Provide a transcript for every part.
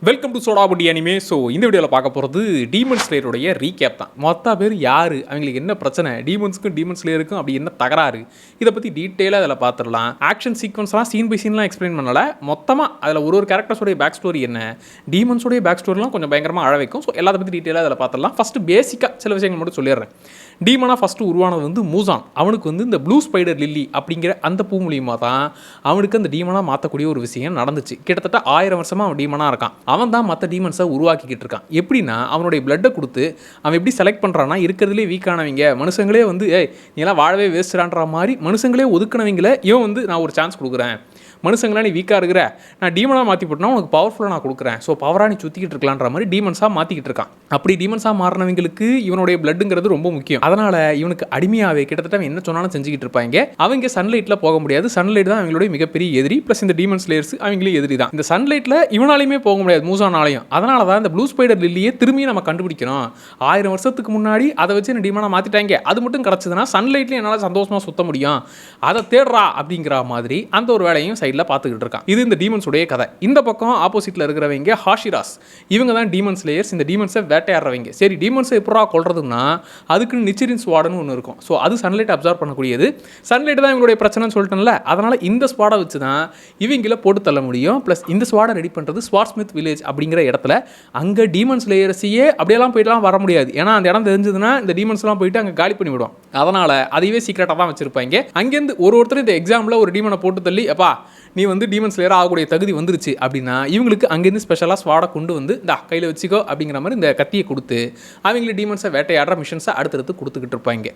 Welcome to Sodaputti anime. So இந்த வீடியோவில் பார்க்க போகிறது டீமன் ஸ்லேயருடைய ரீகேப் தான். மொத்த பேர் யார், அவங்களுக்கு என்ன பிரச்சனை, டீமன்ஸுக்கும் டீமன் ஸ்லேயருக்கும் அப்படி என்ன தகராறு, இதை பற்றி டீட்டெயிலாக அதில் பார்த்துடலாம். ஆக்ஷன் சீக்வன்ஸ்லாம் சீன் பை சீன்லாம் எக்ஸ்பிளைன் பண்ணல, மொத்தமாக அதில் ஒரு கேரக்டர்ஸோடைய பேக் ஸ்டோரி என்ன, டீமன்ஸோடைய பேக் ஸ்டோரிலாம் கொஞ்சம் பயங்கரமாக அழ வைக்கும். ஸோ எல்லாத்தை பற்றி டீட்டெயிலாக அதில் பார்த்துடலாம். ஃபஸ்ட்டு பேசிக்காக சில விஷயங்கள் மட்டும் சொல்லிடுறேன். டீமனாக ஃபஸ்ட்டு உருவானது வந்து மூசான். அவனுக்கு வந்து இந்த ப்ளூ ஸ்பைடர் லில்லி அப்படிங்கிற அந்த பூ மூலியமாக தான் அவனுக்கு அந்த டீமனாக மாற்றக்கூடிய ஒரு விஷயம் நடந்துச்சு. கிட்டத்தட்ட 1000 வருஷமாக அவன் டீமனாக இருக்கான். அவன் தான் மற்ற டீமன்ஸை உருவாக்கிக்கிட்டு இருக்கான். எப்படின்னா அவனுடைய பிளட்டை கொடுத்து அவன் எப்படி செலக்ட் பண்ணுறான்னா, இருக்கிறதுலே வீக்கானவங்க மனுஷங்களே வந்து நீ எல்லாம் வாழவே வேஸ்ட்றான்ற மாதிரி மனுஷங்களே ஒதுக்கினவங்கள இவன் வந்து நான் ஒரு சான்ஸ் கொடுக்குறேன், மனுஷங்களா நீ வீக்காக இருக்கிற, நான் டீமனாக மாற்றி போட்டேன்னா உனக்கு பவர்ஃபுல்லாக நான் கொடுக்குறேன், ஸோ பவராக நீ சுற்றிக்கிட்டு இருக்கலான்ற மாதிரி டீமன்ஸாக மாற்றிக்கிட்டு இருக்கான். அப்படி டீமன்ஸாக மாறினவங்களுக்கு இவனுடைய பிளட்டுங்கிறது ரொம்ப முக்கியம். அதனால் இவனுக்கு அடிமையாகவே கிட்டத்தட்ட என்ன சொன்னாலும் செஞ்சுக்கிட்டு இருப்பாங்க. அவங்க சன்லைட்டில் போக முடியாது. சன்லைட் தான் அவங்களுடைய மிகப்பெரிய எதிரி. ப்ளஸ் இந்த டீமன் ஸ்லேயர்ஸ் அவங்களே எதிரி தான். இந்த சன்லைட்டில் இவனாலையுமே போக முடியாது, மூசானாலையும். அதனால தான் இந்த ப்ளூ ஸ்பைடர் லில்லியே திரும்பி நம்ம கண்டுபிடிக்கணும். 1000 வருஷத்துக்கு முன்னாடி அதை வச்சு என்ன டீமனாக மாற்றிட்டாங்க, அது மட்டும் கிடச்சதுன்னா சன்லைட்லேயும் என்னால் சந்தோஷமாக சுத்த முடியும், அதை தேடுறா அப்படிங்கிற மாதிரி அந்த ஒரு வேலையும் சைடில் பார்த்துக்கிட்டு இருக்கான். இது இந்த டீமன்ஸுடைய கதை. இந்த பக்கம் ஆப்போசிட்டில் இருக்கிறவங்க ஹாஷிராஸ். இவங்க தான் டீமன் ஸ்லேயர்ஸ். இந்த டீமன்ஸை வேட்டையாடுறவங்க. சரி, டீமன்ஸை எப்படா கொள்றதுன்னா அதுக்கு நிச்சரின் ஸ்வாடுன்னு ஒன்று இருக்கும். ஸோ அது சன்லைட் அப்சர்வ் பண்ணக்கூடியது. சன்லைட் தான் இவங்களுடைய பிரச்சனைன்னு சொல்லிட்டேன்ல, அதனால் இந்த ஸ்வாடை வச்சு தான் இவங்கள போட்டு தள்ள முடியும். ப்ளஸ் இந்த ஸ்வாடை ரெடி பண்ணுறது ஸ்வாட்ஸ்மித் வில்லேஜ் அப்படிங்கிற இடத்துல. அங்கே டீமன் ஸ்லேயர்ஸையே அப்படியெல்லாம் போயிட்டுலாம் வர முடியாது. ஏன்னா அந்த இடம் தெரிஞ்சதுன்னா இந்த டீமன்ஸ்லாம் போயிட்டு அங்கே காலி பண்ணி விடும். அதனால் அதையே சீக்கிரட்டாக தான் வச்சிருப்பாங்க. அங்கேருந்து ஒருத்தர் இந்த எக்ஸாம்பிள் ஒரு டீமனை போட்டு தள்ளி, அப்பா நீ வந்து டீமன் ஸ்லேயர் ஆகக்கூடிய தகுதி வந்துருச்சு அப்படின்னா இவங்களுக்கு அங்கேருந்து ஸ்பெஷலாக ஸ்வாடை கொண்டு வந்து இந்த கையில் வச்சுக்கோ அப்படிங்கிற மாதிரி இந்த கத்தியை கொடுத்து அவங்கள டீமன்ஸை வேட்டையாடுற மிஷன்ஸை அடுத்தடுத்து கொடுத்துக்கிட்டு இருப்பாங்க.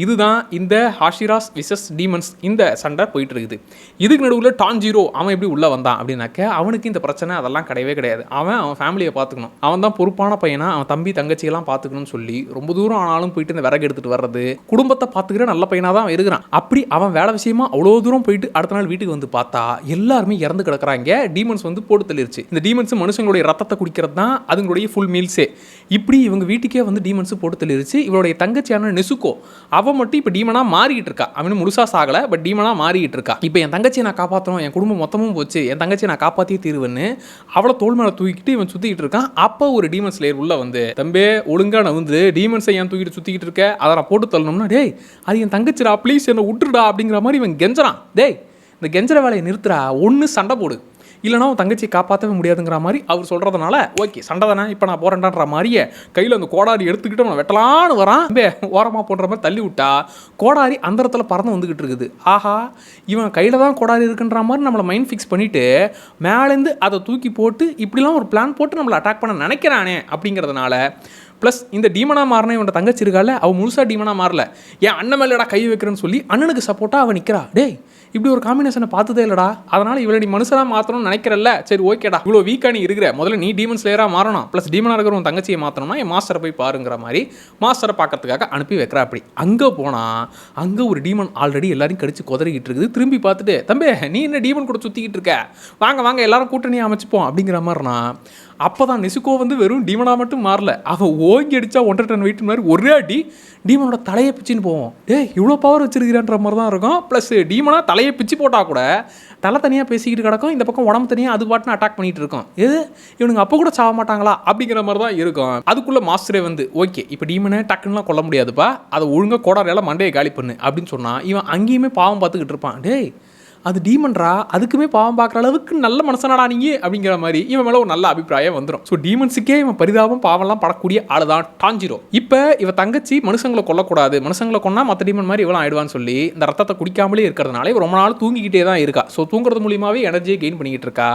இதுதான் இந்த ஹாஷிராஸ் விசஸ் டீமன்ஸ் இந்த சண்டை போயிட்டு இருக்குது. இதுக்கு நடுவில் டான்ஜீரோ அவன் எப்படி உள்ளே வந்தான் அப்படின்னாக்க அவனுக்கு இந்த பிரச்சனை அதெல்லாம் கிடையவே கிடையாது. அவன் ஃபேமிலியை பார்த்துக்கணும், அவன் தான் பொறுப்பான பையனா, அவன் தம்பி தங்கச்சியெல்லாம் பார்த்துக்கணும்னு சொல்லி ரொம்ப தூரம் ஆனாலும் போயிட்டு இந்த விறகு எடுத்துகிட்டு வர்றது, குடும்பத்தை பார்த்துக்கிற நல்ல பையனாக தான் இருக்கிறான். அப்படி அவன் வேலை விஷயமா அவ்வளோ தூரம் போயிட்டு அடுத்த நாள் வீட்டுக்கு வந்து பார்த்தா எல்லாருமே இறந்து கிடக்குறாங்க. டீமன்ஸ் வந்து போட்டு தள்ளிருச்சு. இந்த டீமன்ஸ் மனுஷங்களுடைய ரத்தத்தை குடிக்கிறது தான் அதுங்களுடைய ஃபுல் மீல்ஸே. இப்படி இவங்க வீட்டுக்கே வந்து டீமன்ஸ் போட்டு தள்ளிருச்சு. இவளுடைய தங்கச்சியான நெசுக்கோ அவன் மட்டும் இப்போ டீமனாக மாறிக்கிட்டு இருக்கா. அவனு முழுசாக சாகலை, பட் டீமனாக மாறிக்கிட்டு இருக்கா. இப்போ என் தங்கச்சியை நான் காப்பாற்றணும், என் குடும்பம் மொத்தமும் போச்சு, என் தங்கச்சியை நான் காப்பாற்றியே தீருவேன்னு அவளை தோல் மேலே தூக்கிட்டு இவன் சுற்றிக்கிட்டு இருக்கான். அப்போ ஒரு டீமன் ஸ்லேயர் உள்ள வந்து, தம்பே ஒழுங்கா நான் வந்து டீமன்ஸை ஏன் தூக்கிட்டு சுற்றிக்கிட்டு இருக்க, அதை நான் போட்டு தள்ளணும்னா, டேய் அது என் தங்கச்சிடா, ப்ளீஸ் என்னை விட்டுருடா அப்படிங்கிற மாதிரி இவன் கெஞ்சறான். டேய் இந்த கெஞ்சர வேலையை நிறுத்துறா, ஒன்று சண்டை போடு, இல்லைனா உன் தங்கச்சியை காப்பாற்றவே முடியாதுங்கிற மாதிரி அவர் சொல்கிறதுனால ஓகே சண்டை தானே இப்போ நான் போகிறேன்டான்ற மாதிரியே கையில் அந்த கோடாரி எடுத்துக்கிட்டு அவனை வெட்டலான்னு வரான். ஓரமாக போடுற மாதிரி தள்ளி விட்டா கோடாரி அந்த இடத்துல பறந்து வந்துக்கிட்டு இருக்குது. ஆஹா, இவன் கையில் தான் கோடாரி இருக்குன்ற மாதிரி நம்மளை மைண்ட் ஃபிக்ஸ் பண்ணிவிட்டு மேலேருந்து அதை தூக்கி போட்டு இப்படிலாம் ஒரு பிளான் போட்டு நம்மளை அட்டாக் பண்ண நினைக்கிறானே அப்படிங்கிறதுனால. ப்ளஸ் இந்த டீமனாக மாறின இவன் தங்கச்சி இருக்கால, அவள் முழுசாக டீமனாக மாறல, என் அண்ணன் மேலேடா கை வைக்கிறேன்னு சொல்லி அண்ணனுக்கு சப்போர்ட்டாக அவன் நிற்கிறா. டேய் இப்படி ஒரு காம்பினேஷனை பார்த்ததே இல்லைடா, அதனால் இவளை நீ மனுஷனாக மாற்றணும்னு நினைக்கிறல்ல, சரி ஓகேடா, இவ்வளோ வீக்காக நீ இருக்கிற, முதல்ல நீ டீமன் ஸ்லேயராக மாறணும், ப்ளஸ் டீமனாக இருக்கிற உன் தங்கச்சியை மாற்றணும்னா என் மாஸ்டரை போய் பாருங்கிற மாதிரி மாஸ்டரை பார்க்கறதுக்காக அனுப்பி வைக்கிறா. அப்படி அங்கே போனால் அங்கே ஒரு டீமன் ஆல்ரெடி எல்லாரையும் கடிச்சு குதறிக்கிட்டு இருக்குது. திரும்பி பார்த்துட்டு, தம்பி நீ என்ன டீமன் கூட சுற்றிக்கிட்டு இருக்க, வாங்க வாங்க எல்லாரும் கூட்டணி அமைச்சுப்போம் அப்படிங்கிற மாதிரினா. அப்போ தான் நெசுக்கோ வந்து வெறும் டீமனாக மட்டும் மாறல, அவன் ஓங்கி அடித்தா 1.5 டன் வெயிட் மாதிரி ஒரே அடி டீமனோட தலையை பிச்சுன்னு போவோம். இவ்வளோ பவர் வச்சிருக்கிறான்ற மாதிரி தான் இருக்கும். ப்ளஸ் டீமனாக தலையை பிச்சு போட்டால் கூட தலை தனியாக பேசிக்கிட்டு கிடக்கும், இந்த பக்கம் உடம்பு தனியாக அது பாட்டுன்னு அட்டாக் பண்ணிகிட்டு இருக்கும். இவனுங்க அப்போ கூட சாக மாட்டாங்களா அப்படிங்கிற மாதிரி தான் இருக்கும். அதுக்குள்ளே மாஸ்டரே வந்து ஓகே இப்போ டீமனை டக்குன்னுலாம் கொல்ல முடியாதுப்பா, அதை ஒழுங்காக கோடாரியால் மண்டையை காலி பண்ணு அப்படின்னு சொன்னால் இவன் அங்கேயுமே பாவம் பார்த்துக்கிட்டு இருப்பான். டேய் அது டீமன்ரா, அதுக்குமே பாவம் பார்க்குற அளவுக்கு நல்ல மனசனடா நீங்கள் அப்படிங்கிற மாதிரி இவன் மேலே ஒரு நல்ல அபிப்பிராயம் வந்துடும். ஸோ டீமன்ஸுக்கே இவன் பரிதாபம் பாவம்லாம் படக்கூடிய ஆள் தான் டான்ஜீரோ. இப்போ இவன் தங்கச்சி மனுஷங்களை கொல்லக்கூடாது, மனுஷங்களை கொண்டா மற்ற டீமன் மாதிரி இவெல்லாம் ஆயிடுவான்னு சொல்லி இந்த ரத்தத்தை குடிக்காமலே இருக்கிறதுனால இவன் ரொம்ப நாள் தூங்கிக்கிட்டே தான் இருக்கா. ஸோ தூங்குறது மூலியமாகவே எனர்ஜியை கெயின் பண்ணிக்கிட்டு இருக்கா.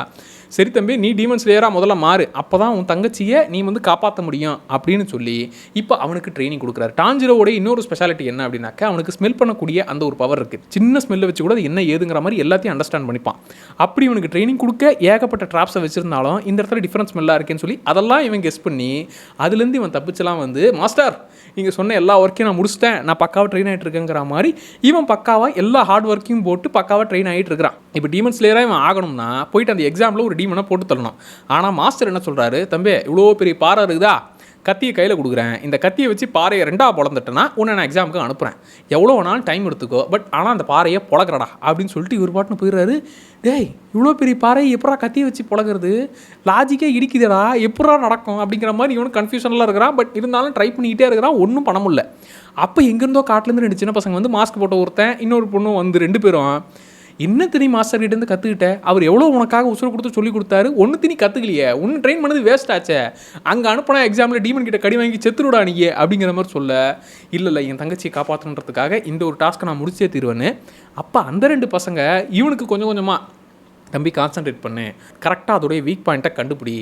சரி தம்பி நீ டீமன் ஸ்லேயராக முதல்ல மாறு, அப்போ தான் உன் தங்கச்சியை நீ வந்து காப்பாற்ற முடியும் அப்படின்னு சொல்லி இப்போ அவனுக்கு ட்ரைனிங் கொடுக்குறாரு. டான்ஜீரோவோட இன்னொரு ஸ்பெஷாலிட்டி என்ன அப்படின்னாக்கா அவனுக்கு ஸ்மெல் பண்ணக்கூடிய அந்த ஒரு பவர் இருக்குது. சின்ன ஸ்மெல்லை வச்சு கூட அது என்ன ஏதுங்கிற மாதிரி எல்லாத்தையும் அண்டர்ஸ்டாண்ட் பண்ணிப்பான். அப்படி இவனுக்கு ட்ரைனிங் கொடுக்க ஏகப்பட்ட ட்ராப்ஸை வச்சிருந்தாலும் இந்த இடத்துல டிஃப்ரெண்ட் ஸ்மெல்லாக இருக்குன்னு சொல்லி அதெல்லாம் இவன் கெஸ் பண்ணி அதுலேருந்து இவன் தப்பிச்செல்லாம் வந்து, மாஸ்டர் நீங்கள் சொன்ன எல்லா ஒர்க்கையும் நான் முடிச்சிட்டேன், நான் பக்காவாக ட்ரெயின் ஆகிட்டு இருக்கேங்கிற மாதிரி இவன் பக்காவாக எல்லா ஹார்ட் ஒர்க்கையும் போட்டு பக்காவாக ட்ரெயின் ஆகிட்டு இருக்கிறான். இப்போ டீமன் ஸ்லேயராக இவன் ஆகணும்னா போயிட்டு அந்த எக்ஸாமில் ஒரு டீமனை போட்டு தள்ளணும். ஆனால் மாஸ்டர் என்ன சொல்கிறாரு, தம்பி இவ்வளோ பெரிய பாறை இருக்குதா, கத்தியை கையில் கொடுக்குறேன், இந்த கத்தியை வச்சு பாறையை 2ஆக பொளந்துட்டேன்னா உன்னை நான் எக்ஸாமுக்கு அனுப்புகிறேன், எவ்வளோ வேணாலும் டைம் எடுத்துக்கோ, பட் ஆனால் அந்த பாறையை பொளக்கிறடா அப்படின்னு சொல்லிட்டு இவர் பாட்டுன்னு போயிடுறாரு. டேய், இவ்வளோ பெரிய பாறை எப்படா கத்தியை வச்சு பொளக்கிறது, லாஜிக்கே இடிக்குதுடா, எப்படா நடக்கும் அப்படிங்கிற மாதிரி இவனும் கன்ஃபியூஷனில் இருக்கிறான். பட் இருந்தாலும் ட்ரை பண்ணிக்கிட்டே இருக்கிறான், ஒன்றும் பண்ண முடியல. அப்போ எங்கேருந்தோ காட்டிலேருந்து 2 சின்ன பசங்க வந்து மாஸ்க் போட்ட ஒருத்தன் இன்னொரு பொண்ணும் வந்து 2 பேரும் என்ன தெரியும் மாஸ்டர் கிட்டேருந்து கற்றுக்கிட்டேன், அவர் எவ்வளோ உனக்காக உசுரை கொடுத்து சொல்லி கொடுத்தாரு, ஒன்று தினி கற்றுக்கலையே, ஒன்று ட்ரெயின் பண்ணது வேஸ்ட் ஆச்சே, அங்கே அனுப்பினா எக்ஸாமில் டீமன் கிட்ட கடி வாங்கி செத்துருடா நீ அப்படிங்கிற மாதிரி சொல்ல, இல்லை என் தங்கச்சியை காப்பாற்றணுன்றதுக்காக இந்த ஒரு டாஸ்க்கை நான் முடிச்சே தீருவேன்னு. அப்போ அந்த 2 பசங்க இவனுக்கு கொஞ்சம் கொஞ்சமாக தம்பி கான்சன்ட்ரேட் பண்ணு, கரெக்டாக அதோடைய வீக் பாயிண்ட்டை கண்டுபிடி,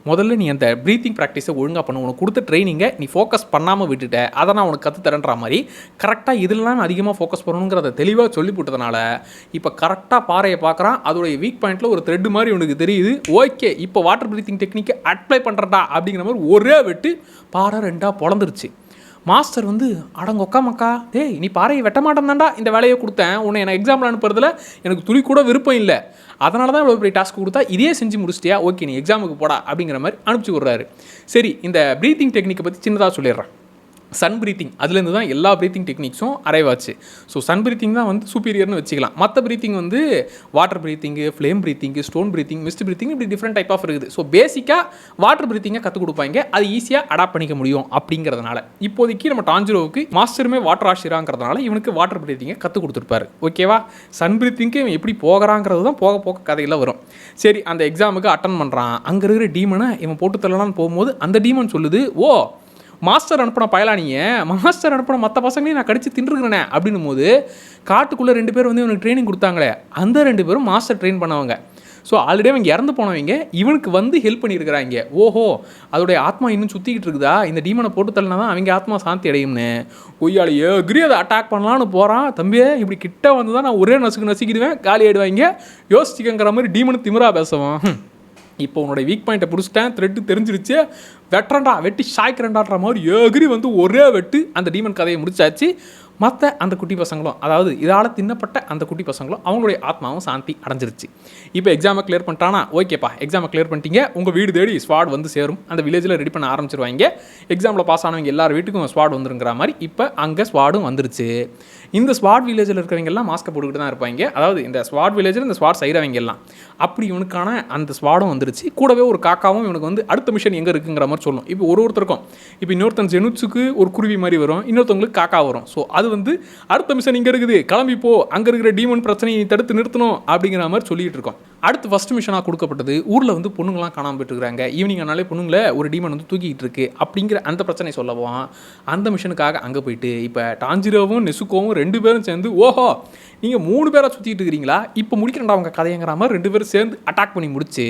முதல்ல நீ அந்த ப்ரீத்திங் ப்ராக்டிஸை ஒழுங்காக பண்ணு, உனக்கு கொடுத்த ட்ரைனிங்கை நீ ஃபோக்கஸ் பண்ணாமல் விட்டுட்ட, அதை நான் உனக்கு கற்றுத்தரேன்ற மாதிரி கரெக்டாக இதெல்லாம் அதிகமாக ஃபோக்கஸ் பண்ணணுங்கிறத தெளிவாக சொல்லி போட்டதுனால இப்போ கரெக்டாக பாறையை பார்க்குறான். அதோடைய வீக் பாயிண்ட்டில் ஒரு த்ரெட் மாதிரி உனக்கு தெரியுது. ஓகே, இப்போ வாட்டர் ப்ரீத்திங் டெக்னிக்கை அப்ளை பண்ணுறடா அப்படிங்கிற மாதிரி ஒரே வெட்டு பாறை 2ஆக பொளந்துருச்சு. மாஸ்டர் வந்து அடங்கொக்கா மக்கா, டேய் நீ பாறையை வெட்ட மாட்டேன்தான்டா இந்த வேலையை கொடுத்தேன், உன்னை எனக்கு எக்ஸாம்பிள் அனுப்புறதுல எனக்கு துளி கூட விருப்பம் இல்லை, அதனால தான் இவ்வளோ பெரிய டாஸ்க் கொடுத்தா, இதே செஞ்சு முடிச்சிட்டியா, ஓகே நீ எக்ஸாமுக்கு போடா அப்படிங்கிற மாதிரி அனுப்பிச்சி விட்றாரு. சரி, இந்த ப்ரீத்திங் டெக்னிக்கை பற்றி சின்னதாக சொல்லிடுறேன். சன் ப்ரீத்திங், அதுலேருந்து தான் எல்லா ப்ரீத்திங் டெக்னிக்ஸும் அரைவ் ஆச்சு. ஸோ சன் ப்ரீத்திங் தான் வந்து சூப்பீரியர்னு வச்சுக்கலாம். மற்ற ப்ரீத்திங் வந்து water breathing, flame breathing, stone breathing, mist breathing, இப்படி டிஃப்ரெண்ட் டைப் ஆஃப் இருக்குது. ஸோ பேசிக்காக வாட்டர் ப்ரீத்திங்கை கற்றுக் கொடுப்பாங்க, அது ஈஸியாக அடாப்ட் பண்ணிக்க முடியும் அப்படிங்கிறதுனால இப்போதைக்கு நம்ம டான்ஜிரோவுக்கு மாஸ்டருமே வாட்டர் ஆஷிராங்கிறதுனால இவனுக்கு வாட்டர் ப்ரீத்திங்கை கற்றுக் கொடுத்துருப்பாரு. ஓகேவா, சன் ப்ரீத்திங்க்கு இவன் எப்படி போகிறாங்கிறது தான் போக போக கதையில் வரும். சரி, அந்த எக்ஸாமுக்கு அட்டன் பண்ணுறான். அங்கே இருக்கிற டீமனை இவன் போட்டு தள்ளலான்னு போகும்போது அந்த டீமன் சொல்லுது, ஓ மாஸ்டர் அனுப்பின பயலானியே, மாஸ்டர் அனுப்பின மற்ற பசங்களையும் நான் கடிச்சு தின்றுக்கிறேனே அப்படின்னும் போது காட்டுக்குள்ளே 2 பேர் வந்து இவனுக்கு ட்ரைனிங் கொடுத்தாங்களே, அந்த 2 பேரும் மாஸ்டர் ட்ரெயின் பண்ணவங்க. ஸோ ஆல்ரெடி அவங்க இறந்து போனவங்க இவனுக்கு வந்து ஹெல்ப் பண்ணியிருக்கிறாங்க. ஓஹோ, அதோடைய ஆத்மா இன்னும் சுற்றிக்கிட்டு இருக்குதா, இந்த டீமனை போட்டு தள்ளினா தான் அவங்க ஆத்மா சாந்தி அடையும்னு ஒய்யாளி எகிரி அதை அட்டாக் பண்ணலான்னு போகிறான். தம்பியே இப்படி கிட்ட வந்து தான் நான் ஒரே நசுக்கிடுவேன், காலி ஆகிடுவாங்க, யோசிச்சுக்கங்கிற மாதிரி டீமனு திமிரா பேசுவான். இப்போ உன்னோட வீக் பாயிண்ட்டை பிடிச்சிட்டேன், த்ரெட்டு தெரிஞ்சிருச்சு, வெட்டுறண்டா வெட்டி சாய்க்கிறண்டான்ற மாதிரி எகிரி வந்து ஒரே வெட்டு அந்த டீமன் கதையை முடிச்சாச்சு. மற்ற அந்த குட்டி பசங்களும், அதாவது இதால் தின்னப்பட்ட அந்த குட்டி பசங்களும் அவங்களுடைய ஆத்மாவும் சாந்தி அடைஞ்சிருச்சு. இப்போ எக்ஸாமை கிளியர் பண்ணிட்டானா, ஓகேப்பா எக்ஸாமை கிளியர் பண்ணிட்டீங்க, உங்கள் வீடு தேடி ஸ்வாட் வந்து சேரும், அந்த வில்லேஜில் ரெடி பண்ண ஆரம்பிச்சிருவாங்க. எக்ஸாமில் பாஸ் ஆனவங்க எல்லார் வீட்டுக்கும் ஸ்வாட் வந்துருங்கிற மாதிரி இப்போ அங்கே ஸ்வாடும் வந்துருச்சு. இந்த ஸ்வாட் வில்லேஜில் இருக்கிறவங்க எல்லாம் மாஸ்க்கை போட்டுக்கிட்டு தான் இருப்பாங்க, அதாவது இந்த ஸ்வாட் வில்லேஜில் இந்த ஸ்வாட் செய்கிறவங்க எல்லாம். அப்படி இவனுக்கான அந்த ஸ்வாடும் வந்துருச்சு. கூடவே ஒரு காக்காவும் இவனுக்கு வந்து அடுத்த மிஷன் எங்கே இருக்குங்கிற மாதிரி சொல்லணும். இப்போ ஒருத்தருக்கும் இப்போ இன்னொருத்தன் ஜெனுட்ஸுக்கு ஒரு குருவி மாதிரி வரும், இன்னொருத்தவங்களுக்கு காக்கா வரும். ஸோ அது வந்து அடுத்த மிஷன் இங்கே இருக்குது, கிளம்பி போ, அங்கே இருக்கிற டீமன் பிரச்சனையை தடுத்து நிறுத்தணும் அப்படிங்கிற மாதிரி சொல்லிட்டு இருக்கோம். அடுத்து ஃபஸ்ட் மிஷனாக கொடுக்கப்பட்டது, ஊரில் வந்து பொண்ணுங்களாம் காணாமல் போயிட்டு இருக்காங்க, ஈவினிங் ஆனாலே பொண்ணுங்களை ஒரு டீமன் வந்து தூக்கிட்டு இருக்கு அப்படிங்கிற அந்த பிரச்சனை சொல்லவும் அந்த மிஷனுக்காக அங்கே போயிட்டு இப்போ டான்ஜிரோவும் நெசுக்கோவும் 2 பேரும் சேர்ந்து, ஓஹோ நீங்கள் 3 பேராக சுற்றிட்டு இருக்கிறீங்களா, இப்போ முடிக்கிறேன்டா அவங்க கதைங்கிற மாதிரி 2 பேரும் சேர்ந்து அட்டாக் பண்ணி முடிச்சு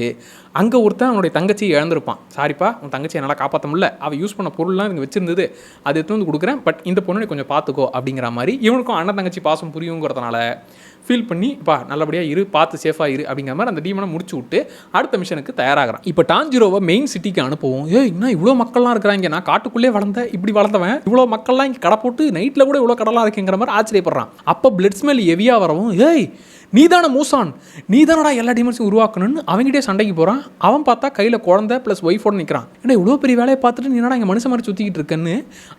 அங்கே ஒருத்தன் அவனுடைய தங்கச்சியை இழந்திருப்பான். சாரிப்பா, உன் தங்கச்சியை என்னால் காப்பாற்ற முடியல, அவள் யூஸ் பண்ண பொருள்லாம் இங்கே வச்சிருந்தது, அது எடுத்து வந்து கொடுக்குறேன், பட் இந்த பொண்ணை கொஞ்சம் பார்த்துக்கோ அப்படிங்கிற மாதிரி இவனுக்கும் அண்ணன் தங்கச்சி பாசம் புரியுங்கிறதுனால ஃபீல் பண்ணி இப்போ நல்லபடியாக இரு, பார்த்து சேஃபாக இரு அப்படிங்கிற மாதிரி அந்த டீமனை முடிச்சு விட்டு அடுத்த மிஷனுக்கு தயாராகிறான். இப்போ டான்ஜிரோவை மெயின் சிட்டிக்கு அனுப்புவோம். இன்னும் இவ்வளோ மக்கள்லாம் இருக்கிறாங்க, நான் காட்டுக்குள்ளே இப்படி வளர்ந்தவன், இவ்வளோ மக்கள்லாம் இங்கே கடை போட்டு நைட்டில் கூட இவ்வளோ கடலாக இருக்குங்கிற மாதிரி ஆச்சரியப்படுறான். அப்போ பிளட் ஸ்மெல் ஹெவியாக வரவும், நீ தானே மூசான், நீ தானடா எல்லா டீமன்ஸையும் உருவாக்கணும்னு அவங்ககிட்டே சண்டைக்கு போகிறான். அவன் பார்த்தா கையில் குழந்தை ப்ளஸ் ஒய்ஃபோடு நிற்கிறான். ஏன்னா இவ்வளோ பெரிய வேலையை பார்த்துட்டு நீ என்னடா இங்கே மனுஷன் மாதிரி சுற்றிக்கிட்டு இருக்கேன்னு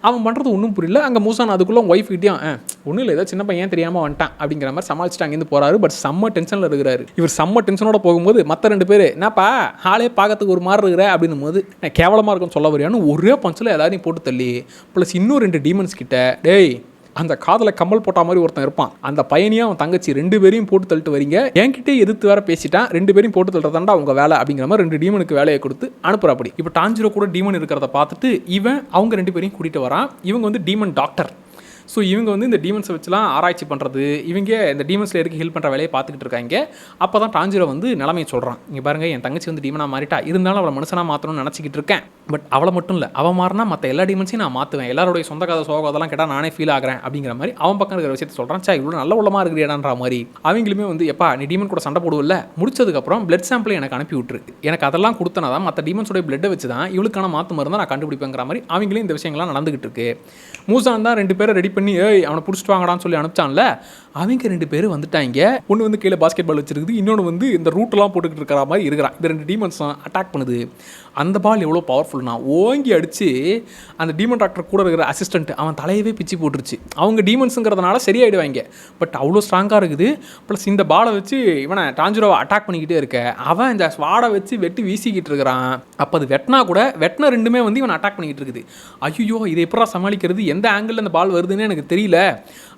அவன் பண்ணுறது ஒன்றும் புரியல. அங்கே மூசான் அதுக்குள்ளே ஒய்ஃப் கிட்டேயும் ஒன்றும் இல்லை, ஏதோ சின்ன பையன் தெரியாமல் வந்துட்டான் அப்படிங்கிற மாதிரி சமாளிச்சுட்டு அங்கேருந்து போகிறாரு. பட் செம்ம டென்ஷனில் இருக்கிறாரு. இவர் செம்ம டென்ஷனோட போகும்போது மற்ற 2 பேர் என்னப்பா ஆளே பார்க்கறதுக்கு ஒரு மாதிரி இருக்கிற அப்படின்னும் போது நான் கேவலமாக இருக்குன்னு சொல்ல வரையான்னு ஒரே பஞ்சில் எல்லாரையும் போட்டு தள்ளி ப்ளஸ் இன்னும் 2 டீமன்ஸ் கிட்ட, டேய் அந்த காதில் கம்மல் போட்ட மாதிரி ஒருத்தன் இருப்பான், அந்த பையனையும் அவன் தங்கச்சி 2 பேரையும் போட்டு தள்ளிட்டு வரீங்க, என்கிட்டே எதிர்த்து வேற பேசிட்டான், 2 பேரையும் போட்டு தள்ளுறதாண்டா அவங்க வேலை அப்படிங்கிற மாதிரி 2 டீமனுக்கு வேலையை கொடுத்து அனுப்புறாப்படி. இப்போ டான்ஜிரோ கூட டீமன் இருக்கிறத பார்த்துட்டு இவன் அவங்க 2 பேரையும் கூட்டிகிட்டு வரான். இவங்க வந்து டீமன் டாக்டர். ஸோ இவங்க வந்து இந்த டீமன்ஸை வச்சுலாம் ஆராய்ச்சி பண்ணுறது, இவங்க இந்த டீமன்ஸில் இருக்க ஹெல்ப் பண்ணுற வேலையை பார்த்துக்கிட்டு இருக்காங்க. அப்போ தான் டான்ஜிரோ வந்து நிலைமையை சொல்கிறான். இங்கே பாருங்கள், என் தங்கச்சி வந்து டீமனாக மாறிட்டா, இருந்தாலும் அவளை மனுஷனாக மாற்றணும்னு நினச்சிக்கிட்டு இருக்கேன். பட் அவளை மட்டும் இல்லை, அவன் மாறினா மற்ற எல்லா டீமன்ஸையும் நான் மாற்றுவேன், எல்லாருடைய சொந்த கதை சோகம் அதெல்லாம் கேட்டால் நானே ஃபீல் ஆகிறேன் அப்படிங்கிற மாதிரி அவன் பக்கம் இருக்கிற விஷயத்தை சொல்கிறான். இவ்வளோ நல்ல உள்ளமாக இருக்கிறியாடான்ற மாதிரி அவங்களுமே வந்து, எப்பா நீ டீமன் கூட சண்டை போடுவில்ல, முடிச்சதுக்கப்புறம் பிளட் சாம்பிளை எனக்கு அனுப்பி விட்டுரு, எனக்கு அதெல்லாம் கொடுத்தனா தான் மற்ற டீமன்ஸோடைய பிளட்டை வச்சு தான் இவளுக்கான மாற்று மருந்து நான் கண்டுபிடிப்பேங்கிற மாதிரி அவங்களையும் இந்த விஷயங்கள்லாம் நடந்துகிட்டு இருக்கு. மூசான் தான் 2 பேரை ரெடி பண்ணி அவனை பிடிச்சிட்டு வாங்கடான்னு சொல்லி அனுப்பிச்சான்ல, அவங்க 2 பேரும் வந்துட்டாங்க. ஒன்று வந்து கீழே பாஸ்கெட் பால் வச்சிருக்குது, இன்னொன்று வந்து இந்த ரூட்டெல்லாம் போட்டுக்கிட்டு இருக்கிற மாதிரி இருக்கிறான். இந்த 2 டீமன்ஸும் அட்டாக் பண்ணுது. அந்த பால் எவ்வளோ பவர்ஃபுல்னா ஓங்கி அடித்து அந்த டீமன் டாக்டர் கூட இருக்கிற அசிஸ்டன்ட் அவன் தலையவே பிச்சு போட்டுருச்சு. அவங்க டீமன்ஸுங்கிறதுனால சரியாயிடுவாங்க, பட் அவ்வளோ ஸ்ட்ராங்காக இருக்குது. ப்ளஸ் இந்த பாலை வச்சு இவனை டாஞ்சிரோவை அட்டாக் பண்ணிக்கிட்டே இருக்க அவன் இந்த ஸ்வாடை வச்சு வெட்டி வீசிக்கிட்டு இருக்கிறான். அப்போ அது வெட்டினா கூட வெட்டின 2மே வந்து இவன் அட்டாக் பண்ணிக்கிட்டு இருக்குது. ஐயோ இதை எப்படா சமாளிக்கிறது, எந்த ஆங்கிளில் அந்த பால் வருதுன்னு எனக்கு தெரியல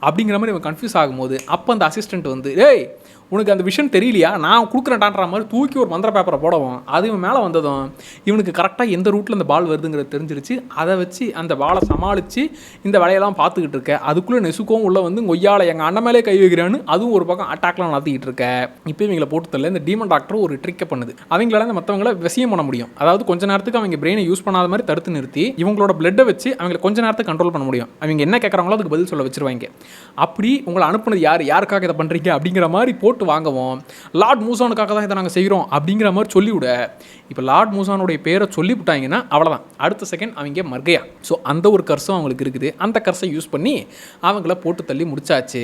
அப்படிங்கிற மாதிரி இவன் கன்ஃபியூஸ் ஆகும்போது அப்போ அந்த அசிஸ்டன்ட் வந்து ஏய் உனக்கு அந்த விஷயம் தெரியலையா, நான் கொடுக்குறேன்டான்ற மாதிரி தூக்கி ஒரு மந்திர பேப்பரை போடவும் அது இவன் மேலே வந்ததும் இவனுக்கு கரெக்டாக எந்த ரூட்டில் அந்த பால் வருதுங்கிறது தெரிஞ்சிருச்சு. அதை வச்சு அந்த பாலை சமாளித்து இந்த வேலையெல்லாம் பார்த்துக்கிட்டு இருக்க. அதுக்குள்ளே நெசுக்கவும் உள்ள வந்து கொய்யால எங்கள் அண்ணன் மேலே கை வைக்கிறான்னு அதுவும் ஒரு பக்கம் அட்டாக்லாம் நடத்திக்கிட்டு இருக்க. இப்போ இவங்களை போட்டு தரல இந்த டீமன் டாக்டர் ஒரு ட்ரிக்கை பண்ணுது. அவங்களால இந்த மற்றவங்கள விஷயம் பண்ண முடியும். அதாவது கொஞ்ச நேரத்துக்கு அவங்க பிரெயினை யூஸ் பண்ணாத மாதிரி தடுத்து நிறுத்தி இவங்களோட பிளட்டை வச்சு அவங்களை கொஞ்ச நேரத்துக்கு கண்ட்ரோல் பண்ண முடியும். அவங்க என்ன கேட்குறாங்களோ அதுக்கு பதில் சொல்ல வச்சிருவாங்க. அப்படி உங்களை அனுப்புனது யாருக்காக இதை பண்ணுறீங்க அப்படிங்கிற மாதிரி போட்டு வாங்கவும் லார்ட் மூசானுக்காக தான் இதை நாங்கள் செய்கிறோம் அப்படிங்கிற மாதிரி சொல்லிவிட. இப்போ லார்ட் மூசானுடைய பேரை சொல்லிவிட்டாங்கன்னா அவ்வளோதான், அடுத்த செகண்ட் அவங்க மர்கையா. ஸோ அந்த ஒரு கர்ஸும் அவங்களுக்கு இருக்குது. அந்த கர்ஸை யூஸ் பண்ணி அவங்கள போட்டு தள்ளி முடிச்சாச்சு.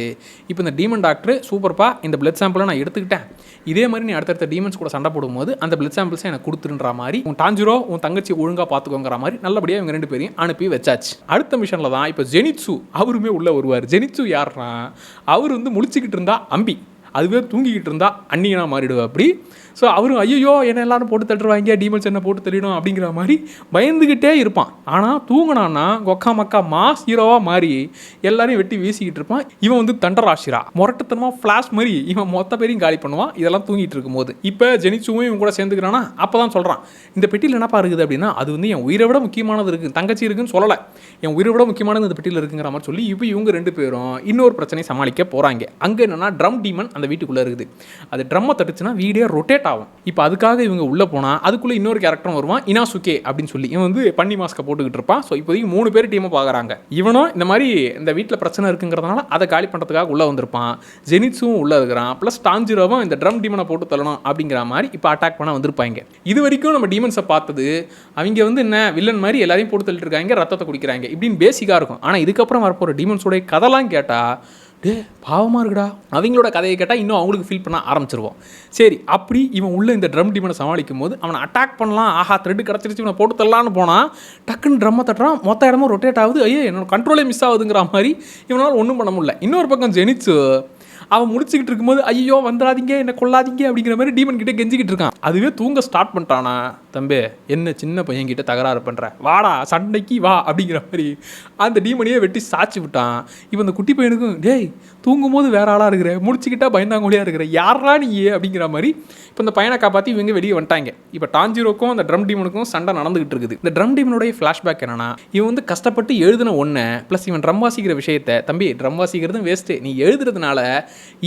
இப்போ இந்த டீமன் டாக்டர் சூப்பர்ப்பா, இந்த பிளட் சாம்பிளை நான் எடுத்துக்கிட்டேன், இதே மாதிரி நீ அடுத்தடுத்த டீமன்ஸ் கூட சண்டை போடும்போது அந்த பிளட் சாம்பிள்ஸை எனக்கு கொடுத்துருன்ற மாதிரி உன் டாஞ்சிரோ உன் தங்கச்சி ஒழுங்காக பார்த்துக்கோங்கிற மாதிரி நல்லபடியாக இவங்க 2 பேரையும் அனுப்பி வச்சாச்சு. அடுத்த மிஷனில் தான் இப்போ ஜெனிட்சு அவருமே உள்ளே வருவார். ஜெனிட்சு யாருன்னா அவர் வந்து முழிச்சிக்கிட்டு இருந்தா அம்பி, அதுவே தூங்கிக்கிட்டு இருந்தா அன்னியனா மாறிடுவா அப்படி. ஸோ அவரும் ஐயோ என்ன எல்லாரும் போட்டு தள்ளுவாங்க, டீமன்ஸ் என்ன போட்டு தள்ளிடும் அப்படிங்கிற மாதிரி பயந்துக்கிட்டே இருப்பான். ஆனால் தூங்கினான்னா கொக்கா மக்கா மாஸ் ஹீரோவாக மாறி எல்லாரையும் வெட்டி வீசிக்கிட்டு இருப்பான். இவன் வந்து தண்டராசிரா முரட்டுத்தனமாக ஃப்ளாஷ் மாதிரி இவன் மொத்த பேரையும் காலி பண்ணுவான் இதெல்லாம் தூங்கிட்டு இருக்கும்போது. இப்போ ஜெனிச்சுவும் இவன் கூட சேர்ந்துக்கிறானா அப்போ தான் சொல்கிறான் இந்த பெட்டியில் என்னப்பா இருக்குது அப்படின்னா அது வந்து என் உயிரை விட முக்கியமானது இருக்குது, தங்கச்சி இருக்குன்னு சொல்லலை, என் உயிரை விட முக்கியமானது இந்த பெட்டியில் இருக்குங்கிற மாதிரி சொல்லி இப்போ இவங்க 2 பேரும் இன்னொரு பிரச்சனையை சமாளிக்க போகிறாங்க. அங்கே என்னென்னா ட்ரம் டீமன் அந்த வீட்டுக்குள்ளே இருக்குது. அது ட்ரம்மை தட்டுச்சுன்னா வீடே ரொட்டேட் ஆகும். இப்போ அதுக்காக இவங்க உள்ளே போனால் அதுக்குள்ளே இன்னொரு கேரக்டரும் வருவான், இனாசுகே அப்படின்னு சொல்லி. இவன் வந்து பன்னி மாஸ்கை போட்டுக்கிட்டு இருப்பான். ஸோ இப்போதைக்கு 3 பேர் டீமை பார்க்குறாங்க. இவனும் இந்த மாதிரி இந்த வீட்டில் பிரச்சனை இருக்குங்கிறதுனால அதை காலி பண்ணுறதுக்காக உள்ளே வந்திருப்பான். ஜெனிட்ஸும் உள்ளே இருக்கிறான். ப்ளஸ் டாஞ்சிரோவும் இந்த ட்ரம் டீமனை போட்டு தள்ளணும் அப்படிங்கிற மாதிரி இப்போ அட்டாக் பண்ண வந்திருப்பாங்க. இது வரைக்கும் நம்ம டீமன்ஸை பார்த்தது அவங்க வந்து என்ன வில்லன் மாதிரி எல்லாரையும் போட்டு தள்ளிட்டு இருக்காங்க, ரத்தத்தை குடிக்கிறாங்க இப்படின்னு பேசிக்காக இருக்கும். ஆனால் இதுக்கப்புறம் வரப்போகிற டீமன்ஸோடைய கதைலாம் கேட்டால் டே பாவமாக இருக்குடா, அவங்களோட கதையை கேட்டால் இன்னும் அவங்களுக்கு ஃபீல் பண்ண ஆரம்பிச்சிருவோம். சரி, அப்படி இவன் உள்ள இந்த ட்ரம் டீமனை சமாளிக்கும் போது அவனை அட்டாக் பண்ணலாம், ஆஹா த்ரெட்டு கிடச்சிருச்சு இவனை போட்டு தரலான்னு போனால் டக்குன்னு ட்ரம்மை தட்டுறான், மொத்த இடமும் ரொட்டேட் ஆகுது. ஐயோ என்னோட கண்ட்ரோலே மிஸ் ஆகுதுங்கிற மாதிரி இவனால் ஒன்றும் பண்ண முடியல. இன்னொரு பக்கம் ஜெனிச்சு அவன் முடிச்சுக்கிட்டு இருக்கும்போது ஐயோ வந்துடாதீங்க என்ன கொள்ளாதீங்க அப்படிங்கிற மாதிரி டீமன் கிட்டே கெஞ்சிக்கிட்டு இருக்கான். அதுவே தூங்க ஸ்டார்ட் பண்ணிட்டானா, தம்பி என்ன சின்ன பையன்கிட்ட தகராறு பண்ணுற, வாடா சண்டைக்கு வா அப்படிங்கிற மாதிரி அந்த டீமனையே வெட்டி சாய்ச்சி விட்டான். இப்போ அந்த குட்டி பையனுக்கும் டேய் தூங்கும் போது வேற ஆளாக இருக்கிற, முடிச்சுக்கிட்டா பயந்தாங்கோலியாக இருக்கிற, யாரா நீ அப்படிங்கிற மாதிரி இப்போ இந்த பையனை காப்பாற்றி இவங்க வெளியே வந்துட்டாங்க. இப்போ டாஞ்சிரோக்கும் அந்த ட்ரம் டீமனுக்கும் சண்டை நடந்துகிட்டு இருக்குது. இந்த ட்ரம் டீமனுடைய ஃப்ளாஷ்பேக் என்னன்னா இவன் வந்து கஷ்டப்பட்டு எழுதின ஒன்று ப்ளஸ் இவன் ட்ரம் வாசிக்கிற விஷயத்தை, தம்பி ட்ரம் வாசிக்கிறதும் வேஸ்ட்டு, நீ எழுதுறதுனால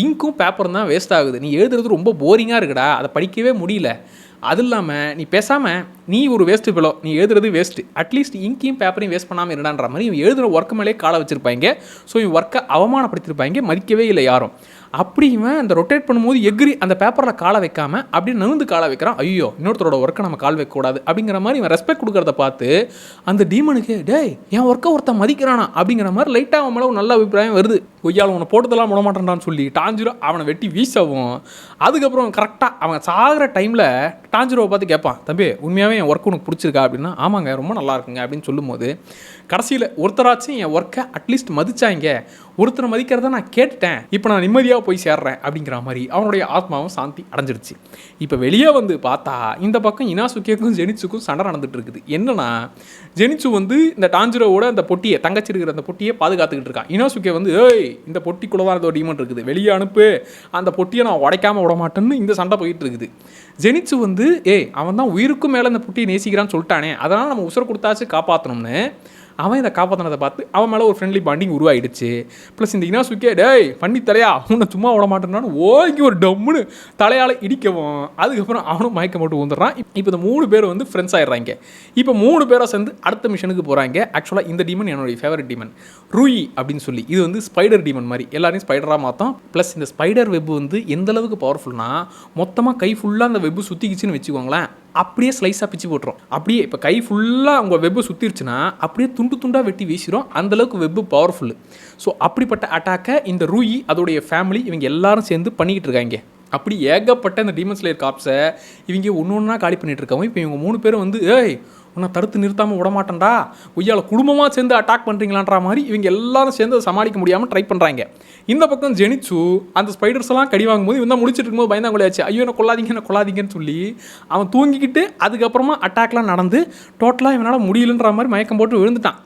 இங்கும் பேப்பரும் தான் வேஸ்ட் ஆகுது, நீ எழுதுறது ரொம்ப போரிங்காக இருக்குடா, அதை படிக்கவே முடியல, அது இல்லாமல் நீ பேசாமல் நீ ஒரு வேஸ்ட்டு பிலோ, நீ எழுதுறது வேஸ்ட்டு, அட்லீஸ்ட் இங்கையும் பேப்பரையும் வேஸ்ட் பண்ணாமல் இருந்தான்ற மாதிரி இவன் எழுதுகிற ஒர்க்கு மேலே காலை வச்சுருப்பாங்க. ஸோ இவன் ஒர்க்கை அவமானப்படுத்திருப்பாங்க, மதிக்கவே இல்லை யாரும். அப்படி இவன் அந்த ரொட்டேட் பண்ணும்போது எகிரி அந்த பேப்பரில் காலை வைக்காமல் அப்படியே நகர்ந்து காலை வைக்கிறான். ஐயோ இன்னொருத்தரோட ஒர்க்கை நம்ம கால் வைக்கக்கூடாது அப்படிங்கிற மாதிரி இவன் ரெஸ்பெக்ட் கொடுக்குறத பார்த்து அந்த டீமனுக்கு டேய் என் ஒர்க்கை ஒருத்தன் மதிக்கிறானா அப்படிங்கிற மாதிரி லைட்டாக அவன் மேலே ஒரு நல்ல அபிப்பிராயம் வருது. கொய்யால் உன்னை போட்டதெல்லாம் விட மாட்டேன்டான்னு சொல்லி டாஞ்சிரோ அவனை வெட்டி வீசவும் அதுக்கப்புறம் கரெக்டாக அவன் சாகிற டைமில் டாஞ்சிரோவை பார்த்து கேட்பான், தம்பி உண்மையாகவே என் ஒர்க்கு உனக்கு பிடிச்சிருக்கா அப்படின்னா ஆமாங்க ரொம்ப நல்லா இருக்குங்க அப்படின்னு சொல்லும்போது கடைசியில் ஒருத்தராச்சும் என் ஒர்க்கை அட்லீஸ்ட் மதிச்சாங்க, ஒருத்தரை மதிக்கிறத நான் கேட்டுட்டேன், இப்போ நான் நிம்மதியாக போய் சேர்றேன் அப்படிங்கிற மாதிரி அவனுடைய ஆத்மாவும் சாந்தி அடைஞ்சிருச்சு. இப்போ வெளியே வந்து பார்த்தா இந்த பக்கம் இனாசுகேக்கும் ஜெனிச்சுக்கும் சண்டை நடந்துட்டு இருக்குது. என்னன்னா ஜெனிச்சு வந்து இந்த டாஞ்சிரோவோட அந்த பொட்டியை தங்கச்சி இருக்கிற அந்த பொட்டியை பாதுகாத்துக்கிட்டு இருக்கான். இனாசுகே வந்து ஏய் இந்த பொட்டிக்குள்ளே தான் ஒரு டீமன் இருக்குது, வெளியே அனுப்பு, அந்த பொட்டியை நான் உடைக்காமல் விட மாட்டேன்னு இந்த சண்டை போயிட்டு இருக்குது. ஜெனிச்சு வந்து அவன் தான் உயிருக்கும் மேலே அந்த பொட்டியை நேசிக்கிறான்னு சொல்லிட்டானே, அதனால் நம்ம உசுரை கொடுத்தாச்சு காப்பாற்றணும்னு அவன் இதை காப்பாற்றினதை பார்த்து அவன் மேலே ஒரு ஃப்ரெண்ட்லி பாண்டிங் உருவாயிடுச்சு. ப்ளஸ் இந்த இனாசுகே டேய் பண்ணி தலையா அவனை சும்மா விட மாட்டேன்னான்னு ஓகே ஒரு டம்முன்னு தலையால் இடிக்கவும் அதுக்கப்புறம் அவனும் மயக்க போட்டு வந்துடுறான். இப்போ இந்த 3 பேர் வந்து ஃப்ரெண்ட்ஸ் ஆகிடுறாங்க. இப்போ 3 பேரை சேர்ந்து அடுத்த மிஷனுக்கு போகிறாங்க. ஆக்சுவலாக இந்த டீமன் என்னுடைய ஃபேவரட் டீமன் ரூயி அப்படின்னு சொல்லி, இது வந்து ஸ்பைடர் டீமன் மாதிரி எல்லாரையும் ஸ்பைடராக மாற்றோம். ப்ளஸ் இந்த ஸ்பைடர் வெப் வந்து எந்த அளவுக்கு பவர்ஃபுல்னா மொத்தமாக கை ஃபுல்லாக அந்த வெப்பு சுற்றிக்கிச்சின்னு வச்சுக்கோங்களேன், அப்படியே ஸ்லைஸாக பிச்சு போட்டுரும். அப்படியே இப்போ கை ஃபுல்லாக அவங்க வெப்பு சுற்றிருச்சுன்னா அப்படியே துண்டு துண்டாக வெட்டி வீசிடும். அந்தளவுக்கு வெப்பு பவர்ஃபுல்லு. ஸோ அப்படிப்பட்ட அட்டாக்கை இந்த ரூயி அதோடைய ஃபேமிலி இவங்க எல்லாரும் சேர்ந்து பண்ணிக்கிட்டு இருக்காங்க. அப்படி ஏகப்பட்ட இந்த டீமன் ஸ்லேயர் காப்ஸை இவங்க ஒன்று ஒன்றா காலி பண்ணிகிட்டு இருக்காங்க. இப்போ இவங்க 3 பேரும் வந்து ஏய் உன்னை தடுத்து நிறுத்தாமல் விடமாட்டேன்டா, ஒய்யால குடும்பமாக சேர்ந்து அட்டாக் பண்ணுறீங்களான்ற மாதிரி இவங்க எல்லாரும் சேர்ந்து அதை சமாளிக்க முடியாமல் ட்ரை பண்ணுறாங்க. இந்த பக்கம் ஜெனிச்சு அந்த ஸ்பைடர்ஸ் எல்லாம் கடி வாங்கும்போது இவன் தான் முடிச்சுட்டு இருக்கும்போது பயந்தாங்கொழியாச்சு. ஐயோ என்ன கொள்ளாதீங்கன்னு சொல்லி அவன் தூங்கிக்கிட்டு அதுக்கப்புறமா அட்டாக்லாம் நடந்து டோட்டலாக இவனால் முடியலன்ற மாதிரி மயக்கம் போட்டு விழுந்துட்டான்.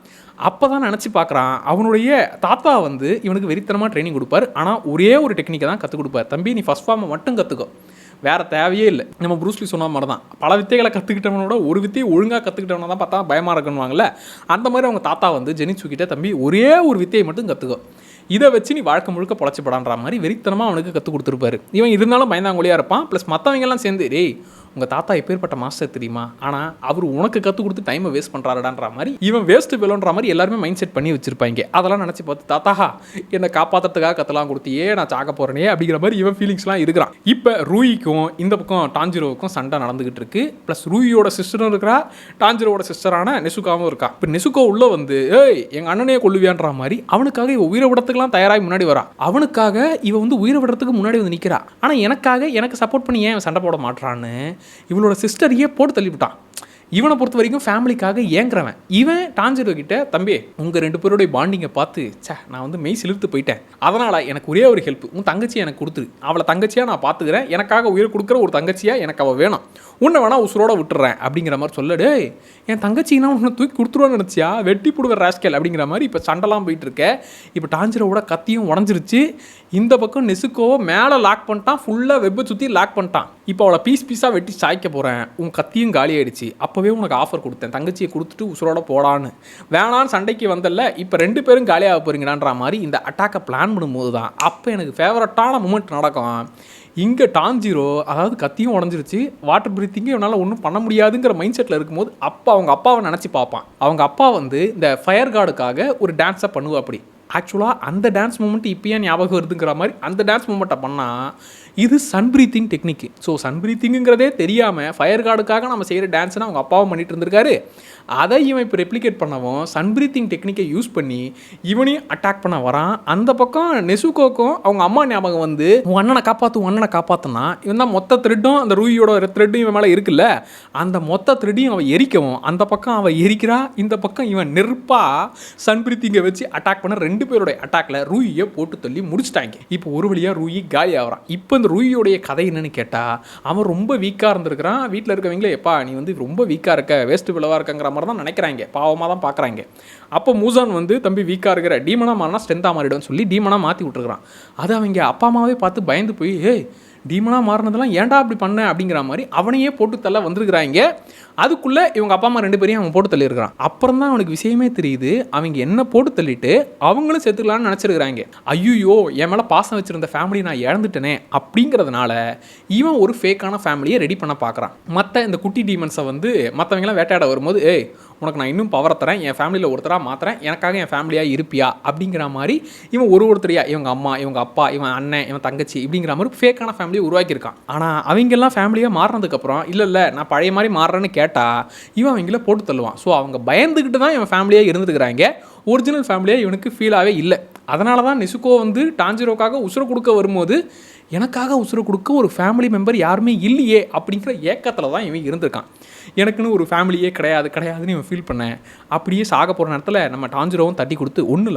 அப்போ தான் நினச்சி பார்க்குறான் அவனுடைய தாத்தா வந்து இவனுக்கு வெறித்தனமாக ட்ரைனிங் கொடுப்பார். ஆனால் ஒரே ஒரு டெக்னிக்கை தான் கற்றுக் கொடுப்பார். தம்பி நீ ஃபஸ்ட் ஃபார்மை மட்டும் கற்றுக்கோ, வேறு தேவையே இல்லை. நம்ம ப்ரூஸ்லி சொன்ன மாதிரி தான் பல வித்தைகளை கற்றுக்கிட்டவனோட ஒரு வித்தையை ஒழுங்காக கற்றுக்கிட்டவனை தான் பார்த்தா பயமாக இருக்குன்னுவாங்கல்ல. அந்த மாதிரி அவங்க தாத்தா வந்து ஜெனிச்சுக்கிட்ட தம்பி ஒரே ஒரு வித்தையை மட்டும் கற்றுக்கோ, இதை வச்சு நீ வாழ்க்கை முழுக்க பொழைச்சிப்படான்ற மாதிரி வெறித்தனமாக அவனுக்கு கற்றுக் கொடுத்துருப்பாரு. இவன் இருந்தாலும் பயந்தாங்கொழியாக இருப்பான். ப்ளஸ் மற்றவங்கெல்லாம் சேர்ந்து டேய் உங்கள் தாத்தா எப்பேற்பட்ட மாஸ்டர் தெரியுமா, ஆனால் அவர் உனக்கு கற்றுக் கொடுத்து டைமை வேஸ்ட் பண்ணுறாருடான்ற மாதிரி இவன் வேஸ்ட்டு பெலோன்ற மாதிரி எல்லாருமே மைண்ட் செட் பண்ணி வச்சிருப்பாங்க. அதெல்லாம் நினச்சி பார்த்து தாத்தாஹா என்னை காப்பாற்றுறதுக்காக கத்தலாம் கொடுத்தியே நான் சாக்க போகிறேனே அப்படிங்கிற மாதிரி இவன் ஃபீலிங்ஸ்லாம் இருக்கிறான். இப்போ ரூயிக்கும் இந்த பக்கம் டான்ஜிரோவுக்கும் சண்டை நடந்துகிட்டு இருக்கு. ப்ளஸ் ரூயியோட சிஸ்டரும் இருக்கிறா, டான்ஜிரோட சிஸ்டரான நெசுகாவும் இருக்கா. இப்போ நெசுகோ உள்ள வந்து ஏய் எங்கள் அண்ணனையே கொள்ளுவியான்ற மாதிரி அவனுக்காக இவ உயிரை விடத்துக்குலாம் தயாராகி முன்னாடி வரா. அவனுக்காக இவ வந்து உயிரை விடுறதுக்கு முன்னாடி வந்து நிற்கிறா. ஆனால் எனக்கு சப்போர்ட் பண்ணி ஏன் சண்டை போட மாட்டான்னு இவளோட சிஸ்டரையே போட்டு தள்ளிவிட்டான். இவனை பொறுத்த வரைக்கும் ஃபேமிலிக்காக ஏங்குறவன் இவன். டான்ஜிரோ கிட்ட தம்பி உங்கள் 2 பேருடைய பாண்டிங்கை பார்த்து நான் வந்து மெய் சிலிர்த்து போயிட்டேன், அதனால் எனக்கு ஒரே ஒரு ஹெல்ப், உன் தங்கச்சியை எனக்கு கொடுத்துரு, அவளை தங்கச்சியாக நான் பார்த்துக்கிறேன், எனக்காக உயிர் கொடுக்குற ஒரு தங்கச்சியாக எனக்கு அவள் வேணும், உன்னை வேணா உசுரோட விட்டுறேன் அப்படிங்கிற மாதிரி சொல்லடு. என் தங்கச்சின்னா உன்னை தூக்கி கொடுத்துருவான்னு நினச்சியா, வெட்டி போடுவேன் ராஸ்கேல் அப்படிங்கிற மாதிரி இப்போ சண்டைலாம் போயிட்டு இருக்க. இப்போ டான்ஜிரோவோட கத்தியும் உடஞ்சிருச்சு. இந்த பக்கம் நெசுக்கோவை மேலே லாக் பண்ணிட்டான், ஃபுல்லாக வெப்பை சுற்றி லாக் பண்ணிட்டான். இப்போ அவளை பீஸாக வெட்டி சாய்க்க போகிறேன், உன் கத்தியும் காலி ஆயிடுச்சு, அப்போவே உனக்கு ஆஃபர் கொடுத்தேன் தங்கச்சியை கொடுத்துட்டு உசுரோட போடான்னு, வேணான்னு சண்டைக்கு வந்தல, இப்போ 2 பேரும் காலியாக போகிறீங்களான்ற மாதிரி இந்த அட்டாக்கை பிளான் பண்ணும்போது தான் அப்போ எனக்கு ஃபேவரட்டான மூமெண்ட் நடக்கும். இங்கே டான்ஜிரோ அதாவது கத்தியும் உடஞ்சிருச்சு, வாட்டர் பிரீத்திங்கும் இவனால் ஒன்றும் பண்ண முடியாதுங்கிற மைண்ட் செட்டில் இருக்கும்போது அப்போ அவங்க அப்பாவை நினச்சி பார்ப்பான். அவங்க அப்பா வந்து இந்த ஃபயர் கார்டுக்காக ஒரு டான்ஸை பண்ணுவா. அப்படி ஆக்சுவலாக அந்த டான்ஸ் மூமெண்ட் இப்போயே ஞாபகம் வருதுங்கிற மாதிரி அந்த டான்ஸ் மூமெண்ட்டை பண்ணால் இது சன் பிரீத்திங் டெக்னிக்கு. ஸோ சன் பிரீத்திங்கிறதே தெரியாமல் ஃபயர் கார்டுக்காக நம்ம செய்கிற டான்ஸ்னால் அவங்க அப்பாவும் பண்ணிட்டு இருந்திருக்காரு. அதை இவன் இப்போ ரெப்ளிகேட் பண்ணவும் சன் பிரீத்திங் டெக்னிக்கை யூஸ் பண்ணி இவனையும் அட்டாக் பண்ண வரான். அந்த பக்கம் நெசுகோக்கும் அவங்க அம்மா ஞாபகம் வந்து உன் அண்ணனை காப்பாற்றுனா இவன் தான் மொத்த த்ரெட்டும் அந்த ரூயோட த்ரெட்டும் இவன் மேலே இருக்குல்ல, அந்த மொத்த த்ரெட்டையும் அவன் எரிக்கவும் அந்த பக்கம் அவன் எரிக்கிறா, இந்த பக்கம் இவன் நெருப்பாக சன் பிரீத்திங்கை வச்சு அட்டாக் பண்ண 2 பேருடைய அட்டாக்ல ரூயை போட்டு தள்ளி முடிச்சிட்டாங்க. இப்போ ஒரு வழியாக ரூயி காலி ஆகிறான். இப்போ இந்த ரூயோடைய கதை என்னன்னு கேட்டால் அவன் ரொம்ப வீக்காக இருந்திருக்கிறான். வீட்டில் இருக்கவங்களே எப்பா நீ வந்து ரொம்ப வீக்காக இருக்க, வேஸ்ட்டு பிளவாக இருக்கங்கிற மாதிரி தான் நினைக்கிறாங்க, பாவமாக தான் பார்க்குறாங்க. அப்போ மூசான் வந்து தம்பி வீக்காக இருக்கிற டீமனாக மாறினா ஸ்ட்ரென்த்தாக மாறிடும்னு சொல்லி டீமனாக மாற்றி விட்டுருக்கான். அது அவங்க அப்பா அம்மாவே பார்த்து பயந்து போய் ஏய் டீமனாக மாறினதெல்லாம் ஏன்டா அப்படி பண்ண அப்படிங்கிற மாதிரி அவனையே போட்டு தள்ள வந்திருக்கிறாங்க. அதுக்குள்ளே இவங்க அப்பா அம்மா 2 பேரையும் அவன் போட்டு தள்ளியிருக்கிறான். அப்புறம் தான் அவனுக்கு விஷயமே தெரியுது, அவங்க என்ன போட்டு தள்ளிட்டு அவங்களும் செத்துக்கலான்னு நினச்சிருக்கிறாங்க. ஐயோ என் மேலே பாசம் வச்சுருந்த ஃபேமிலி நான் இழந்துட்டேனே அப்படிங்கிறதுனால இவன் ஒரு ஃபேக்கான ஃபேமிலியை ரெடி பண்ண பார்க்குறான். மற்ற இந்த குட்டி டீமன்ஸை வந்து மற்றவங்களாம் வேட்டையாட வரும்போது ஏய் உனக்கு நான் இன்னும் பவரை தரேன், என் ஃபேமிலியில் ஒருத்தராக மாற்றுறேன், எனக்காக என் ஃபேமிலியாக இருப்பியா அப்படிங்கிற மாதிரி இவன் ஒருத்தரையா இவங்க அம்மா இவங்க அப்பா இவன் அண்ணன் இவன் தங்கச்சி இப்படிங்கிற மாதிரி ஃபேக்கான ஃபேமிலியை உருவாக்கியிருக்கான். ஆனால் அவங்கெல்லாம் ஃபேமிலியாக மாறினதுக்கப்புறம் இல்லை நான் பழைய மாதிரி மாறுறேன்னு கேட்டால் இவன் அவங்கள போட்டு தள்ளுவான். ஸோ அவங்க பயந்துக்கிட்டு தான் இவன் ஃபேமிலியாக இருந்துக்கிறாங்க, ஒரிஜினல் ஃபேமிலியாக இவனுக்கு ஃபீலாகவே இல்லை. அதனால தான் நெசுகோ வந்து டான்ஜிரோக்காக உசுரை கொடுக்க வரும்போது எனக்காக உசுரை கொடுக்க ஒரு ஃபேமிலி மெம்பர் யாருமே இல்லையே அப்படிங்கிற ஏக்கத்தில் தான் இவன் இருந்திருக்கான். எனக்குன்னு ஒரு ஃபேமிலியே கிடையாதுன்னு இவன் ஃபீல் பண்ணேன். அப்படியே சாக போகிற நேரத்தில் நம்ம டான்ஜிரோவும் தட்டி கொடுத்து ஒன்றும்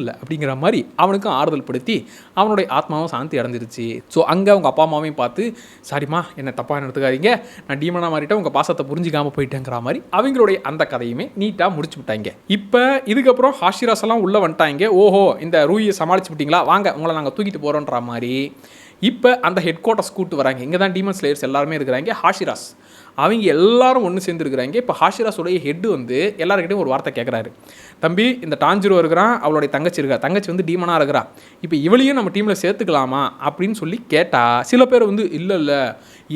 இல்லை அப்படிங்கிற மாதிரி அவனுக்கும் ஆறுதல் படுத்தி அவனுடைய ஆத்மாவும் சாந்தி அடைஞ்சிருச்சு. ஸோ அங்கே அவங்க அப்பா அம்மாவையும் பார்த்து சாரிம்மா என்னை தப்பாக எடுத்துக்காதீங்க, நான் டீமனாக மாறிட்டேன், உங்கள் பாசத்தை புரிஞ்சிக்காமல் போயிட்டேங்கிற மாதிரி அவங்களுடைய அந்த கதையுமே நீட்டாக முடிச்சு விட்டாங்க. இப்போ இதுக்கப்புறம் ஹாஷிராஸ் எல்லாம் உள்ளே வந்துட்டாங்க. ஓஹோ இந்த ரூயை சமாளிச்சு விட்டிங்களா, வாங்க உங்களை நாங்கள் தூக்கிட்டு போகிறோன்ற மாதிரி இப்போ அந்த ஹெட் குவார்ட்டர்ஸ் கூட்டு வராங்க. இங்கே தான் டீமன் ஸ்லேயர்ஸ் எல்லாருமே இருக்கிறாங்க. ஹாஷிராஸ் அவங்க எல்லாரும் ஒன்று சேர்ந்துருக்கிறாங்க. இப்போ ஹாஷிராஸோடைய ஹெட்டு வந்து எல்லாருக்கிட்டையும் ஒரு வார்த்தை கேட்குறாரு, தம்பி இந்த டான்ஜிரோ இருக்கிறான், அவளுடைய தங்கச்சி வந்து டீமனாக இருக்கிறா, இப்போ இவளையும் நம்ம டீமில் சேர்த்துக்கலாமா அப்படின்னு சொல்லி கேட்டால் சில பேர் வந்து இல்லை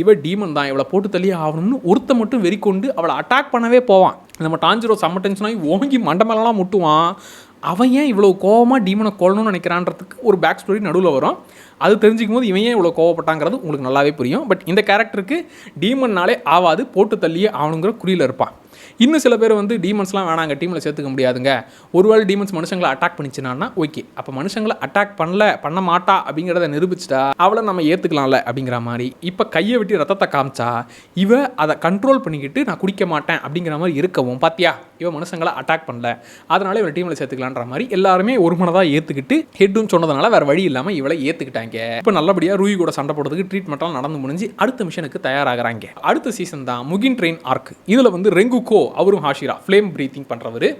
இவள் டீமன் தான், இவளை போட்டு தள்ளி ஆகணும்னு ஒருத்த மட்டும் வெறி கொண்டு அவளை அட்டாக் பண்ணவே போவான். நம்ம டான்ஜிரோ செம்ம டென்ஷனாகி ஓங்கி மண்டை மேலெலாம் முட்டுவான். அவன் ஏன் இவ்வளோ கோவமாக டீமனை கொல்லணும்னு நினைக்கிறான்றதுக்கு ஒரு பேக் ஸ்டோரி நடுவில் வரும். அது தெரிஞ்சிக்கும் போது இவன் ஏன் இவ்வளோ கோவப்பட்டாங்கிறது உங்களுக்கு நல்லாவே புரியும். பட் இந்த கேரக்டருக்கு டீமன்னாலே ஆவாது, போட்டு தள்ளியே ஆகணுங்கிற குறியில் இருப்பான். இன்னும் சில பேர் வந்து டீமன்ஸ்லாம் வேணாங்க, டீமில் சேர்த்துக்க முடியாதுங்க, ஒருவேளை டீமன்ஸ் மனுஷங்களை அட்டாக் பண்ணிச்சுனா ஓகே, அப்போ மனுஷங்களை அட்டாக் பண்ண மாட்டா அப்படிங்கிறத நிரூபிச்சிட்டா அவளை நம்ம ஏற்றுக்கலாம்ல அப்படிங்கிற மாதிரி. இப்போ கையை விட்டு ரத்தத்தை காமிச்சா இவ அதை கண்ட்ரோல் பண்ணிக்கிட்டு நான் குடிக்க மாட்டேன் அப்படிங்கிற மாதிரி இருக்கவும், பாத்தியா இவ மனுஷங்களை அட்டாக் பண்ணல, அதனால இவளை டீமில் சேர்த்துக்கலான்ற மாதிரி எல்லாருமே ஒரு மனதாக ஏற்றுக்கிட்டு ஹெட்டும் சொன்னதுனால வேறு வழி இல்லாமல் இவளை ஏற்றுக்கிட்டாங்க. இப்போ நல்லபடியாக ரூயி கூட சண்டை போடுறதுக்கு ட்ரீட்மெண்ட்லாம் நடந்து முடிஞ்சு அடுத்த மிஷனுக்கு தயாராகிறாங்க. அடுத்த சீசன் தான் முகின் ட்ரெயின் ஆர்க். இதில் வந்து ரெங்குகோ அவரும் ஹாஷிரா ஃப்ளேம் ப்ரீத்திங் பண்ணுறவர்.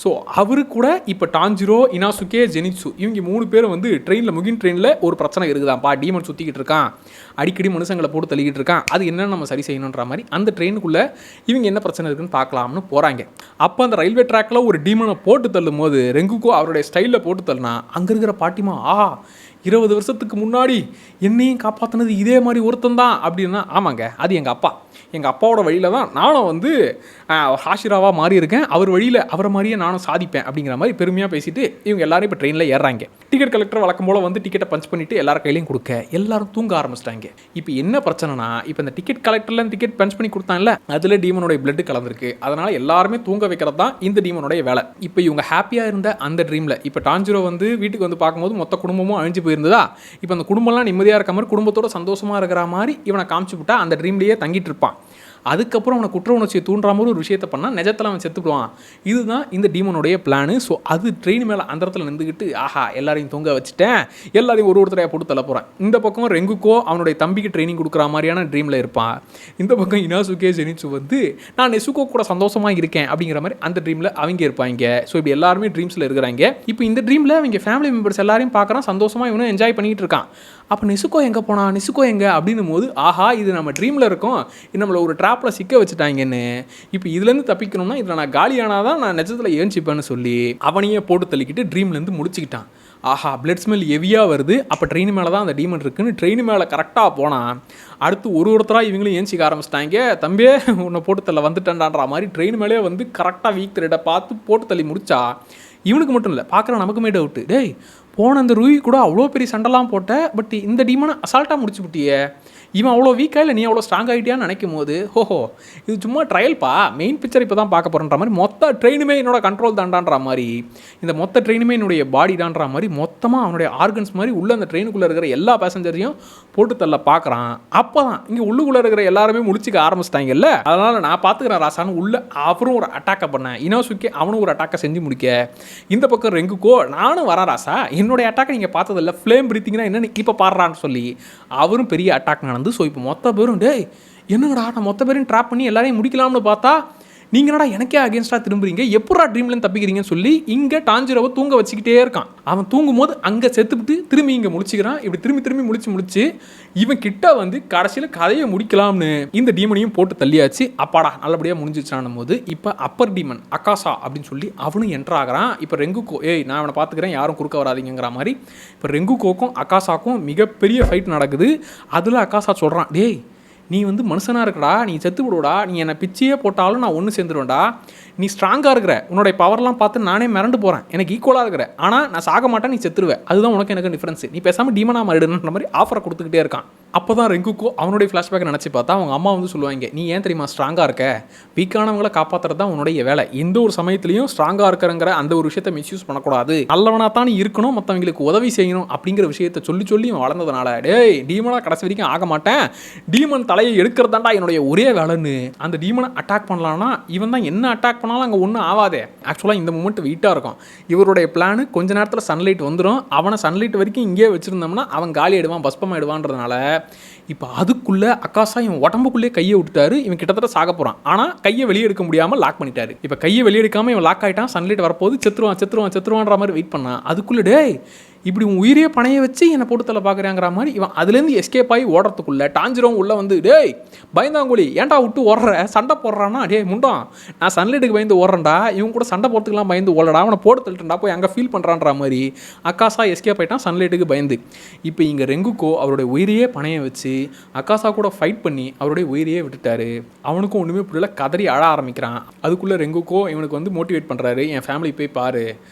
ஸோ அவரு கூட இப்போ டான்ஜிரோ, இனாசுகே, ஜெனிட்சு இவங்க 3 பேரும் வந்து ட்ரெயினில் முகின் ட்ரெயினில் ஒரு பிரச்சனை இருக்குதான்ப்பா, டீமன் சுற்றிக்கிட்டு இருக்கான், அடிக்கடி மனுஷங்களை போட்டு தள்ளிக்கிட்டு இருக்கான், அது என்னென்னு நம்ம சரி செய்யணுன்ற மாதிரி அந்த ட்ரெயினுக்குள்ளே இவங்க என்ன பிரச்சனை இருக்குன்னு பார்க்கலாம்னு போகிறாங்க. அப்போ அந்த ரயில்வே ட்ராக்கில் ஒரு டீமனை போட்டு தள்ளும் போது ரெங்குகோ அவருடைய ஸ்டைலில் போட்டு தள்ளுனா அங்கே இருக்கிற பாட்டிமா 20 வருஷத்துக்கு முன்னாடி என்னையும் காப்பாற்றினது இதே மாதிரி ஒருத்தன் தான் அப்படின்னா, ஆமாங்க அது எங்கள் அப்பா, எங்கள் அப்பாவோட வழியில் தான் நானும் வந்து ஹாஷிராவாக மாறி இருக்கேன், அவர் வழியில் அவரை மாதிரியே நானும் சாதிப்பேன் அப்படிங்கிற மாதிரி பெருமையாக பேசிட்டு இவங்க எல்லாரும் இப்போ ட்ரெயினில் ஏறுறாங்க. டிக்கெட் கலெக்டர் வழக்கம் போல் வந்து டிக்கெட்டை பஞ்ச் பண்ணிவிட்டு எல்லாரும் கையிலையும் கொடுக்க எல்லாரும் தூங்க ஆரம்பிச்சிட்டாங்க. இப்போ என்ன பிரச்சனைனா, இப்போ இந்த டிக்கெட் கலெக்டரில் டிக்கெட் பஞ்ச் பண்ணி கொடுத்தாங்கல்ல, அதில் டீமனோட பிளட் கலந்துருக்கு, அதனால் எல்லாருமே தூங்க வைக்கிறது தான் இந்த டீமனோடைய வேலை. இப்போ இவங்க ஹாப்பியாக இருந்த அந்த ட்ரீமில் இப்போ டான்ஜிரோ வந்து வீட்டுக்கு வந்து பார்க்கும்போது மொத்த குடும்பமும் அழிஞ்சு போயிருந்ததா, இப்போ அந்த குடும்பம்லாம் நிம்மதியாக இருக்க மாதிரி குடும்பத்தோட சந்தோஷமாக இருக்கிற மாதிரி இவனை காமிச்சு விட்டா அந்த ட்ரீம்லேயே தங்கிட்டு இருப்பான். அதுக்கப்புறம் அவனை குற்ற உணர்ச்சியை தூண்டுற மாதிரி ஒரு விஷயத்தை பண்ணால் நிஜத்தில் அவன் செத்துடுவான். இதுதான் இந்த டீமனுடைய பிளானு. ஸோ அது ட்ரெயின் மேலே அந்த இடத்துல நின்றுக்கிட்டு எல்லாரையும் தூங்க வச்சுட்டேன், எல்லாரையும் ஒருத்தரையாக போட்டு தள்ள போகிறேன். இந்த பக்கம் ரெங்குக்கோ அவனுடைய தம்பிக்கு ட்ரைனிங் கொடுக்குற மாதிரியான ட்ரீமில் இருப்பான். இந்த பக்கம் இனாசுகே, ஜெனிட்சு வந்து நான் நெசுகோ கூட சந்தோஷமாக இருக்கேன் அப்படிங்கிற மாதிரி அந்த ட்ரீமில் அவங்க இருப்பாங்க. ஸோ இப்படி எல்லாருமே ட்ரீம்ஸில் இருக்கிறாங்க. இப்போ இந்த ட்ரீமில் அவங்க ஃபேமிலி மெம்பர்ஸ் எல்லாரையும் பார்க்குறான், சந்தோஷமாக இவனும் என்ஜாய் பண்ணிக்கிட்டு இருக்கான். அப்போ நெசுகோ எங்கே போனா, நெசுகோ எங்கே அப்படின்னும் போது இது நம்ம ட்ரீமில் இருக்கோம், இது நம்மளை ஒரு ட்ராப்பில் சிக்க வச்சுட்டாங்கன்னு, இப்போ இதுலேருந்து தப்பிக்கணும்னா இதில் நான் காலியானால் தான் நான் நிஜத்தில் ஏஞ்சிப்பேன்னு சொல்லி அவனையே போட்டு தள்ளிக்கிட்டு ட்ரீம்லேருந்து முடிச்சுக்கிட்டான். பிளட் ஸ்மெல் ஹெவியாக வருது, அப்போ ட்ரெயின் மேலே தான் அந்த டீமன் இருக்குன்னு ட்ரெயின் மேலே கரெக்டாக போனால் அடுத்து ஒருத்தராக இவங்களும் ஏஞ்சிக்க ஆரம்பிச்சிட்டாங்க. தம்பியே உன்னை போட்டு தள்ள வந்துட்டேன்டான்ற மாதிரி ட்ரெயின் மேலே வந்து கரெக்டாக வீக் த்ரெட்டை பார்த்து போட்டு தள்ளி முடிச்சா இவனுக்கு மட்டும் இல்லை, பார்க்குற நமக்குமே டவுட்டு, டேய் போன அந்த ரூயி கூட அவ்வளோ பெரிய சண்டைலாம் போட்ட, பட் இந்த டீமனை அசால்ட்டாக முடிச்சு விட்டியே, இவன் அவ்வளோ வீக்காக இல்லை நீ அவ்வளோ ஸ்ட்ராங் ஆகிட்டியான்னு நினைக்கும் போது இது சும்மா ட்ரையல்ப்பா, மெயின் பிக்சர் இப்போ தான் பார்க்க போகிறன்ற மாதிரி மொத்த ட்ரெயினுமே என்னோட கண்ட்ரோல் தாண்டான்ற மாதிரி, இந்த மொத்த ட்ரெயினுமே என்னுடைய பாடி தான்ற மாதிரி மொத்தமாக அவனுடைய ஆர்கன்ஸ் மாதிரி உள்ள அந்த ட்ரெயினுக்குள்ளே இருக்கிற எல்லா பேசஞ்சரையும் போட்டு தள்ள பார்க்குறான். அப்போ தான் இங்கே உள்ளுக்குள்ளே இருக்கிற எல்லாருமே முடிச்சுக்க ஆரம்பிச்சிட்டாங்கல்ல, அதனால் நான் பார்த்துக்கிறேன் ராசான்னு உள்ள அவரும் ஒரு அட்டாக்கை பண்ணேன், இனோசுக்கே அவனும் ஒரு அட்டாக்கை செஞ்சு முடிக்க, இந்த பக்கம் ரெங்குக்கோ நானும் வரேன் ராசா, என்னுடைய அட்டாக்கை நீங்கள் பார்த்ததில்ல, ஃப்ளேம் பிரீத்திங்னா என்னென்னு இப்போ பாடுறான்னு சொல்லி அவரும் பெரிய அட்டாக் நடந்து. ஸோ இப்போ மொத்த பேரும் டேய் என்னங்கடா நான் மொத்த பேரும் ட்ராப் பண்ணி எல்லாரையும் முடிக்கலாம்னு பார்த்தா நீங்கள் என்னடா எனக்கே அகேன்ஸ்டாக திரும்புறீங்க, எப்படா ட்ரீம்லேருந்து தப்பிக்கிறீங்கன்னு சொல்லி இங்கே டான்ஜிரோவை தூங்க வச்சுக்கிட்டே இருக்கான். அவன் தூங்கும் போது அங்கே செத்துவிட்டு திரும்பி இங்கே முடிச்சுக்கிறான். இப்படி திரும்பி முடிச்சு இவன் கிட்ட வந்து கடைசியில் கதையை முடிக்கலாம்னு இந்த டீமனையும் போட்டு தள்ளியாச்சு. அப்பாடா நல்லபடியாக முடிஞ்சிச்சானும் போது இப்போ அப்பர் டீமன் அகாசா அப்படின்னு சொல்லி அவனும் என்ட்ரு ஆகிறான். இப்போ ரெங்குக்கோ நான் அவனை பார்த்துக்கிறேன் யாரும் குறுக்க வராதிங்கிற மாதிரி இப்போ ரெங்குக்கோக்கும் அகாசாக்கும் மிகப்பெரிய ஃபைட் நடக்குது. அதில் அகாசா சொல்கிறான், டேய் நீ வந்து மனுஷனாக இருக்கடா, நீ செத்து விடுவடா, நீ என்னை பிச்சையே போட்டாலும் நான் ஒன்று சேர்ந்துருவேன்டா, நீ ஸ்ட்ராங்காக இருக்கிற, உன்னோடைய பவர்லாம் பார்த்து நானே மிரண்டு போகிறேன், எனக்கு ஈக்குவலாக இருக்கிற, ஆனால் நான் சாக மாட்டேன், நீ செத்துருவேன், அதுதான் உனக்கு எனக்கு டிஃப்ரென்ஸ், நீ பேசாமல் டீமனாக மாறிடுன்ற மாதிரி ஆஃபரை கொடுத்துக்கிட்டே இருக்கான். அப்போ தான் ரெங்குக்கோ அவனுடைய ஃப்ளாஷ்பேக்கை நினச்சி பார்த்தா அவங்க அம்மா வந்து சொல்லுவாங்க, நீ ஏன் தெரியுமா ஸ்ட்ராங்காக இருக்க, வீக்கானவங்களை காப்பாற்றுறது தான் உன்னுடைய வேலை, எந்த ஒரு சமயத்துலையும் ஸ்ட்ராங்காக இருக்கிறங்கிற அந்த ஒரு விஷயத்தை மிஸ்யூஸ் பண்ணக்கூடாது, நல்லவனாக தான் நீ இருக்கணும், மற்றவங்களுக்கு உதவி செய்யணும் அப்படிங்கிற விஷயத்தை சொல்லி இவன் வளர்ந்ததுனால டேய் டீமனாக கடைசி வரைக்கும் ஆக மாட்டேன், டீமன் தலையை எடுக்கிறதாண்டா என்னுடைய ஒரே வேலைன்னு அந்த டீமனை அட்டாக் பண்ணலான்னா இவன் தான் என்ன அட்டாக் பண்ணாலும் அங்கே ஒன்றும் ஆகாதே. ஆக்சுவலாக இந்த மூமெண்ட் வெயிட்டாக இருக்கும். இவருடைய பிளானு கொஞ்ச நேரத்தில் சன்லைட் வந்துடும், அவனை சன்லைட் வரைக்கும் இங்கே வச்சுருந்தோம்னா அவன் காலி ஆயிடுவான், பஸ்பமாயிடுவான்றதுனால இப்போ அதுக்குள்ளே அகாசா இவன் உடம்புக்குள்ளே கையை விட்டுட்டாரு. இவன் கிட்டத்தட்ட சாக போகிறான், ஆனால் கையை வெளியே எடுக்க முடியாமல் லாக் பண்ணிட்டாரு. இப்போ கையை வெளியே எடுக்காமல் இவன் லாக் ஆகிட்டான். சன்லைட் வரப்போது செத்துருவான்ற மாதிரி வெயிட் பண்ணான். அதுக்குள்ளே டேய் இப்படி உன் உயிரியே பணைய வச்சு என்னை போட்டு தள்ள பார்க்குறாங்கிற மாதிரி இவன் அதுலேருந்து எஸ்கேப் ஆகி ஓடுறதுக்குள்ளே டான்ஜிரோவும் உள்ளே வந்து டேய் பயந்தாங்குழி ஏன்டா விட்டு ஓடுற சண்டை போடுறான்னா, டே முண்டோம் நான் சன்லைட்டுக்கு பயந்து ஓடுறேன்டா, இவன் கூட சண்டை போகிறதுக்குலாம் பயந்து ஓடடா, அவனை போட்டு தள்ளிட்டா போய் அங்கே ஃபீல் பண்ணுறான்ற மாதிரி அகாசா எஸ்கேப் ஆகிட்டான் சன்லைட்டுக்கு பயந்து. இப்போ இங்கே ரெங்குக்கோ அவருடைய உயிரியே பணைய வச்சு அகாசா கூட ஃபைட் பண்ணி அவருடைய உயிரியே விட்டுட்டாரு. அவனுக்கும் ஒன்றுமே புரியல, கதறி அழ ஆரம்பிக்கிறான். அதுக்குள்ளே ரெங்குக்கோ இவனுக்கு வந்து மோட்டிவேட் பண்ணுறாரு, என் ஃபேமிலி போய் பாரு,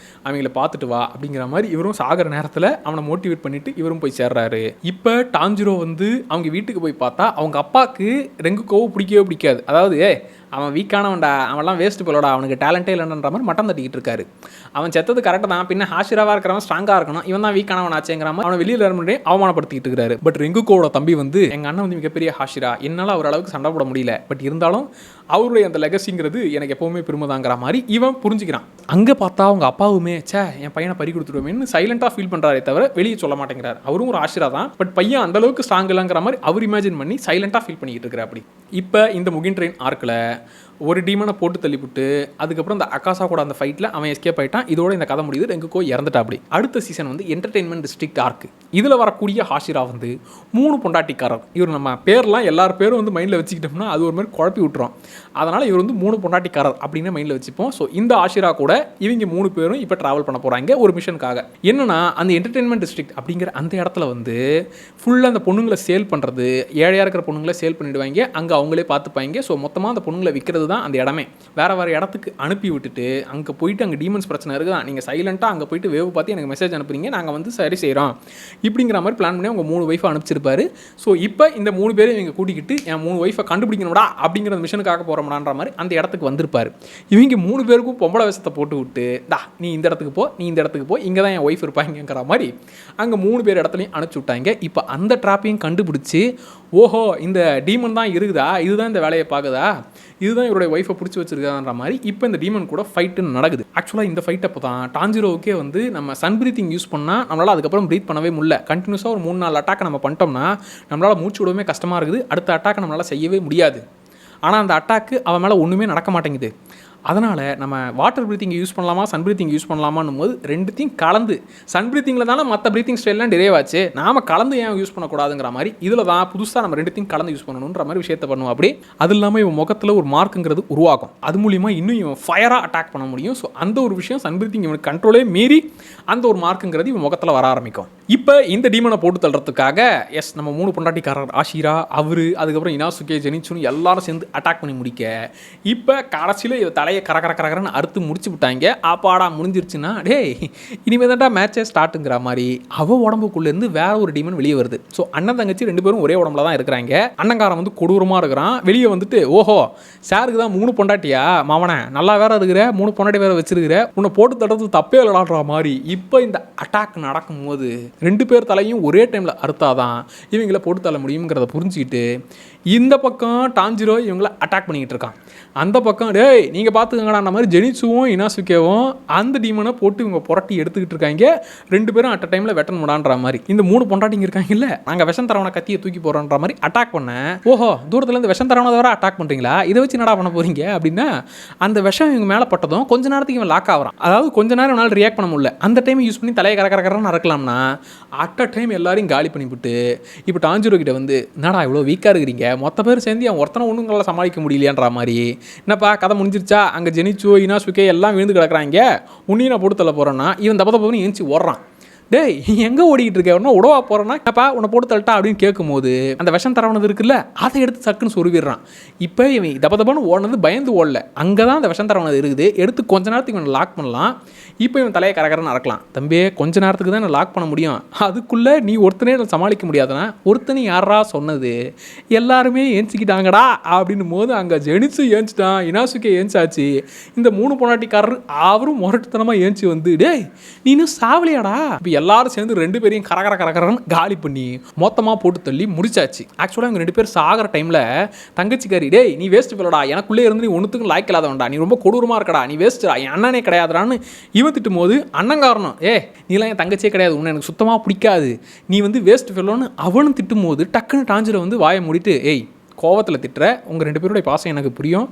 அவங்கள பார்த்துட்டு வா அப்படிங்கிற மாதிரி. இவரும் சாகர நேரத்தில் அவனை மோட்டிவேட் பண்ணிட்டு இவரும் போய் சேர்றாரு. இப்போ டான்ஜிரோ வந்து அவங்க வீட்டுக்கு போய் பார்த்தா அவங்க அப்பாவுக்கு ரெங்குகோவை பிடிக்கவே பிடிக்காது. அதாவது அவன் வீக்கானவன்டா, அவன்லாம் வேஸ்ட் போலடா, அவனுக்கு டேலண்ட்டே இல்லைன்ற மாதிரி மட்டம் தட்டிக்கிட்டு இருக்காரு. அவன் செத்தது கரெக்டாக தான், பின்ன ஹாஷிராவாக இருக்கிறவன் ஸ்ட்ராங்காக இருக்கணும், இவன் தான் வீக்கானவன் ஆச்சேங்கிற மாதிரி அவனை வெளியில் இருந்து அவமானப்படுத்திக்கிட்டு இருக்காரு. பட் ரெங்குகோவோட தம்பி வந்து எங்கள் அண்ணன் வந்து மிகப்பெரிய ஹாஷிரா, என்னால் அவர் அளவுக்கு சண்டை போட முடியல, பட் இருந்தாலும் அவருடைய அந்த லெகசிங்கிறது எனக்கு எப்போவுமே பெருமைதாங்கிற மாதிரி இவன் புரிஞ்சுக்கிறான். அங்கே பார்த்தா அவங்க அப்பாவுமே என் பையனை பறி கொடுத்துடுவேன்னு சைலண்டாக ஃபீல் பண்ணுறாரே தவிர வெளியே சொல்ல மாட்டேங்கிறார். அவரும் ஒரு ஆஷிரா தான், பட் பையன் அந்த அளவுக்கு ஸ்ட்ராங் இல்லைங்கிற மாதிரி அவர் இமேஜின் பண்ணி சைலண்டாக ஃபீல் பண்ணிக்கிட்டு இருக்கிற. அப்படி இப்போ இந்த முகின் ட்ரெயின் ஆர்க்கில் ஒரு டீமனை போட்டு தள்ளிவிட்டு அதுக்கப்புறம் இந்த அகாசா கூட அந்த ஃபைட்டில் அவன் எஸ்கேப் ஆகிட்டான். இதோட இந்த கதை முடியுது. ரெங்குகோ இறந்துட்டா. அப்படி அடுத்த சீசன் வந்து என்டர்டெயின்மெண்ட் டிஸ்ட்ரிக்ட் ஆர்க்கு. இதில் வரக்கூடிய ஹாஷிரா வந்து 3 பொண்டாட்டிக்காரர். இவர் நம்ம பேர்லாம் எல்லார் பேரும் வந்து மைண்டில் வச்சுக்கிட்டோம்னா அது ஒரு மாதிரி குழப்பி விட்டுரும். அதனால் இவர் வந்து 3 பொண்டாட்டிக்காரர் அப்படின்னு மைண்டில் வச்சுப்போம். ஸோ இந்த ஆஷிரா கூட இவங்க 3 பேரும் இப்போ ட்ராவல் பண்ண போகிறாங்க ஒரு மிஷனுக்காக. என்னன்னா அந்த என்டர்டெயின்மெண்ட் டிஸ்ட்ரிக்ட் அப்படிங்கிற அந்த இடத்துல வந்து ஃபுல்லாக அந்த பொண்ணுங்களை சேல் பண்ணுறது, ஏழையாக இருக்கிற பொண்ணுங்களை சேல் பண்ணிவிடுவாங்க. அங்கே அவங்களே பார்த்துப்பாங்க. ஸோ மொத்தமாக அந்த பொண்ணுங்களை விற்கிறது தான் அந்த இடமே. வேறு இடத்துக்கு அனுப்பி விட்டுட்டு அங்கே போயிட்டு அங்கே டீமன்ஸ் பிரச்சனை இருக்குதான், நீங்கள் சைலண்ட்டாக அங்கே போயிட்டு வேவ் பார்த்து எனக்கு மெசேஜ் அனுப்புறீங்க, நாங்கள் வந்து சரி செய்கிறோம் இப்படிங்கிற மாதிரி பிளான் பண்ணி அவங்க 3 ஒய்ஃபை அனுப்பிச்சிருப்பாரு. ஸோ இப்போ இந்த 3 பேரும் இவங்க கூட்டிக்கிட்டு என் 3 ஒய்ஃபை கண்டுபிடிக்கணும்டா அப்படிங்கிற மிஷனுக்காக போகிறோம்டான்ற மாதிரி அந்த இடத்துக்கு வந்திருப்பாரு. இவங்க 3 பேருக்கும் பொம்பளை வேஷத்தை போட்டு விட்டு நீ இந்த இடத்துக்கு போ, நீ இந்த இடத்துக்கு போ, இங்கே தான் என் ஒய்ஃப் இருப்பாங்கிற மாதிரி அங்கே 3 பேர் இடத்துலையும் அனுப்பிச்சி விட்டாங்க. இப்போ அந்த ட்ராப்பையும் கண்டுபிடிச்சி ஓஹோ இந்த டீமன் தான் இருக்குதா, இதுதான் இந்த வேலையை பார்க்குதா, இதுதான் இவருடைய ஒய்ஃபை பிடிச்சி வச்சிருக்கான்ற மாதிரி இப்போ இந்த டீமன் கூட ஃபைட்டுன்னு நடக்குது. ஆக்சுவலாக இந்த ஃபைட் அப்போ தான் டான்ஜிரோவுக்கே வந்து நம்ம சன் பிரீத்திங் யூஸ் பண்ணால் நம்மளால் அதுக்கப்புறம் ப்ரீத் பண்ணவே முடியல. கண்டினியூஸாக ஒரு 3-4 அட்டாக் நம்ம பண்ணிட்டோம்னா நம்மளால் மூச்சு விடவே கஷ்டமாக இருக்குது. அடுத்த அட்டாக்கை நம்மளால் செய்யவே முடியாது. ஆனால் அந்த அட்டாக்கு அவன் மேலே ஒன்றுமே நடக்க மாட்டேங்குது. அதனால் நம்ம வாட்டர் ப்ரீத்திங் யூஸ் பண்ணலாமா சன் ப்ரீத்திங் யூஸ் பண்ணலாமான்னும் போது ரெண்டுத்தையும் கலந்து, சன் ப்ரீத்திங்கில் தானே மற்ற ப்ரீத்திங் ஸ்டைல்லாம் டிரைவ் ஆச்சு, நாம் கலந்து ஏன் யூஸ் பண்ணக்கூடாதுங்கிற மாதிரி இதில் தான் புதுசாக நம்ம ரெண்டுத்தையும் கலந்து யூஸ் பண்ணணுன்ற மாதிரி விஷயத்தை பண்ணுவோம். அப்படி அது இல்லாமல் இவன் முகத்தில் ஒரு மார்க்குங்கிறது உருவாகும். அது மூலிமா இன்னும் இவன் ஃபயராக அட்டாக் பண்ண முடியும். ஸோ அந்த ஒரு விஷயம் சன் ப்ரீத்திங் இவனுக்கு கண்ட்ரோலே மீறி அந்த ஒரு மார்க்குங்கிறது இவன் முகத்தில் வர ஆரம்பிக்கும். இப்போ இந்த டீமனை போட்டு தள்ளுறதுக்காக நம்ம 3 பொண்டாட்டிக்காரர் ஆஷிரா, அவர், அதுக்கப்புறம் இனாசுகே, ஜெனிச்சுன்னு எல்லாரும் சேர்ந்து அட்டாக் பண்ணி முடிக்க இப்போ கடைசியில் இவ தலையை கரகரன்னு அறுத்து முடிச்சு விட்டாங்க. ஆப்பாடா முடிஞ்சிருச்சுன்னா இனிமேல் தான்டா மேட்சே ஸ்டார்ட்டுங்கிற மாதிரி அவள் உடம்புக்குள்ளேருந்து வேற ஒரு டீமன் வெளியே வருது. ஸோ அண்ணன் தங்கச்சி 2 பேரும் ஒரே உடம்புல தான் இருக்கிறாங்க. அண்ணங்காரன் வந்து கொடூரமாக இருக்கிறான். வெளியே வந்துட்டு ஓஹோ சாருக்கு தான் 3 பொண்டாட்டியா மாமனை, நல்லா வேற இருக்கிற 3 பொண்டாட்டி வேற வச்சிருக்கிற, உன்னை போட்டு தடுறது தப்பே விளையாடுற மாதிரி இப்போ இந்த அட்டாக் நடக்கும்போது 2 பேர் தலையும் ஒரே டைமில் அறுத்தாதான் இவங்களை போட்டு தள்ள முடியுங்கிறத புரிஞ்சுக்கிட்டு இந்த பக்கம் டான்ஜிரோ இவங்களை அட்டாக் பண்ணிக்கிட்டு இருக்கான். அந்த பக்கம் நீங்கள் பார்த்துக்கங்கடான்ற மாதிரி ஜெனிச்சுவும் இனாசுகேவும் அந்த டீமனை போட்டு இவங்க புரட்டி எடுத்துக்கிட்டு இருக்காங்க. 2 பேரும் அட் டைமில் வெட்டன் முடான்ற மாதிரி இந்த 3 பொண்டாட்டிங்க இருக்காங்கல்ல, நாங்கள் விஷம் தரவனை கத்தியை தூக்கி போகிறோன்ற மாதிரி அட்டாக் பண்ண ஓஹோ தூரத்துலேருந்து விஷம் தரவனை வர அட்டாக் பண்ணுறீங்களா, இதை வச்சு என்னடா பண்ண போகிறீங்க அப்படின்னா அந்த விஷம் இவங்க மேலே பட்டதும் கொஞ்ச நேரத்துக்கு இவன் லாக் ஆகிறான். அதாவது கொஞ்ச நேரம் என்னால் ரியாக்ட் பண்ண முடியல. அந்த டைம் யூஸ் பண்ணி தலையை கரகரன்னு அறக்கலாம்னா அட் டைம் எல்லாரையும் காலி பண்ணிவிட்டு இப்போ டான்ஜிரோ கிட்ட வந்து என்னடா இவ்வளோ வீக்காக இருக்கிறீங்க, மொத்த பேர் சேர்ந்து அவன் ஒருத்தனை ஒன்றுங்களை சமாளிக்க முடியலையான்ற மாதிரி, என்னப்பா கதை முடிஞ்சிருச்சா, அங்கே ஜெனிச்சோ இனாசுகே எல்லாம் விழுந்து கிடக்குறாங்க, உன்னையும் நான் போட்டு தள்ள போகிறேன்னா இவன் தப்ப தப்புன்னு ஏஞ்சி ஓடுறான். எங்கே ஓடிக்கிட்டு இருக்க, ஒன்றும் உடவா போகிறேன்னா அப்பா உன்னை போட்டு தள்ளட்டா அப்படின்னு கேட்கும்போது அந்த விஷம் தரவனது இருக்குல்ல அதை எடுத்து சக்குன்னு சொருவிடுறான். இப்போ இவன் தப்பன்னு ஓடினது பயந்து ஓடல, அங்கே தான் அந்த விஷம் தரவனது இருக்குது, எடுத்து கொஞ்ச நேரத்துக்கு இவனை லாக் பண்ணலாம். இப்போ இவன் தலையை கரகரன்னு அறக்கலாம். தம்பியே கொஞ்ச நேரத்துக்கு தான் நான் லாக் பண்ண முடியும், அதுக்குள்ளே நீ ஒருத்தனே சமாளிக்க முடியாதுன்னா ஒருத்தனே யாரா சொன்னது, எல்லாருமே ஏஞ்சிக்கிட்டாங்கடா அப்படின்னும் போது அங்கே ஜெனிச்சு ஏஞ்சிட்டான், இனாசுகே ஏஞ்சாச்சு. இந்த 3 பொண்டாட்டிக்காரர் அவரும் முரட்டுத்தனமாக ஏஞ்சி வந்து நீ இன்னும் சாவலியாடா. இப்போ எல்லாரும் சேர்ந்து 2 பேரையும் கரகரன்னு காலி பண்ணி மொத்தமாக போட்டு தள்ளி முடிச்சாச்சு. ஆக்சுவலாக இவங்க 2 பேர் சாகிற டைமில் தங்கச்சிக்காரி நீ வேஸ்ட் பிள்ளடா, எனக்குள்ளே இருந்து நீ ஒன்றுத்துக்கும் லாய்க் இல்லாதவன்டா, நீ ரொம்ப கொடூரமாக இருக்கடா, நீ வேஸ்ட்டா, என் அண்ணனே கிடையாதுடான்னு இவன் திட்டும் போது அண்ணங்காரனும் நீலாம் என் தங்கச்சியே கிடையாது, உன்னை எனக்கு சுத்தமாக பிடிக்காது, நீ வந்து வேஸ்ட் ஃபெல்லோன்னு அவனும் திட்டும் போது டக்குன்னு டான்ஜிரோ வந்து வாயை மூடிட்டு கோவத்தில் திட்டுற, உங்கள் 2 பேருடைய பாசம் எனக்கு புரியும்,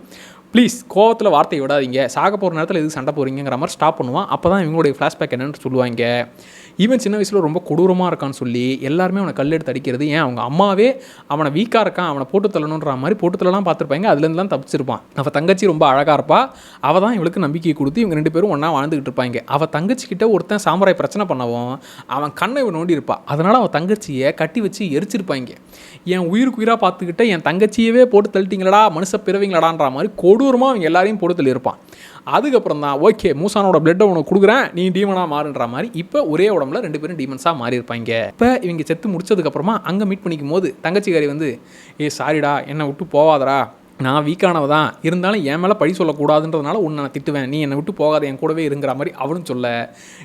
ப்ளீஸ் கோவத்தில் வார்த்தையை விடாதீங்க, சாக போகிற நேரத்தில் எதுக்கு சண்டை போகிறீங்கிற மாதிரி ஸ்டாப் பண்ணுவான். அப்போ தான் இவங்களுடைய ஃப்ளாஷ்பேக் என்னென்னு சொல்லுவாங்க. ஈவன் சின்ன வயசில் ரொம்ப கொடூரமாக இருக்கான்னு சொல்லி எல்லாருமே அவனை கல் எடுத்து அடிக்கிறது, ஏன் அவங்க அம்மாவே அவனை வீக்காக இருக்கான் அவனை போட்டு தள்ளணுன்ற மாதிரி போட்டு தள்ளலாம் பார்த்துருப்பாங்க, அதுலேருந்துலாம் தப்பிச்சிருப்பான். அவள் தங்கச்சி ரொம்ப அழகாக இருப்பா, அவள் தான் இவளுக்கு நம்பிக்கை கொடுத்து இவங்க 2 பேரும் ஒன்றா வாழ்ந்துக்கிட்டு இருப்பாங்க. அவள் தங்கச்சிக்கிட்ட ஒருத்தன் சாம்பராய் பிரச்சனை பண்ணவும் அவன் கண்ணை இவன் நோண்டி இருப்பாள். அதனால் அவன் தங்கச்சியை கட்டி வச்சு எரிச்சிருப்பாங்க. என் உயிருக்கு உயிராக பார்த்துக்கிட்ட என் தங்கச்சியவே போட்டு தள்ளிட்டீங்களடா மனுஷ பிறவிங்களடான்ற மாதிரி கொடூரமாக அவங்க எல்லாரையும் பொறுத்தல் இருப்பான். அதுக்கப்புறம் தான் ஓகே மூசானோட பிளட்டை உனக்கு கொடுக்குறேன், நீ டீமனாக மாறுன்ற மாதிரி இப்போ ஒரே உடம்புல 2 பேரும் டீமன்ஸாக மாறி இருப்பாங்க. இப்போ இவங்க செத்து முடிச்சதுக்கப்புறமா அங்கே மீட் பண்ணிக்கும் போது தங்கச்சிக்காரி வந்து சாரிடா என்னை விட்டு போவாதரா, நான் வீக்கானவ தான், இருந்தாலும் என் மேலே பழி சொல்லக்கூடாதுன்றதுனால உன்னை நான் திட்டுவேன், நீ என்னை விட்டு போகாத என் கூடவே இருங்கிற மாதிரி அவனும் சொல்ல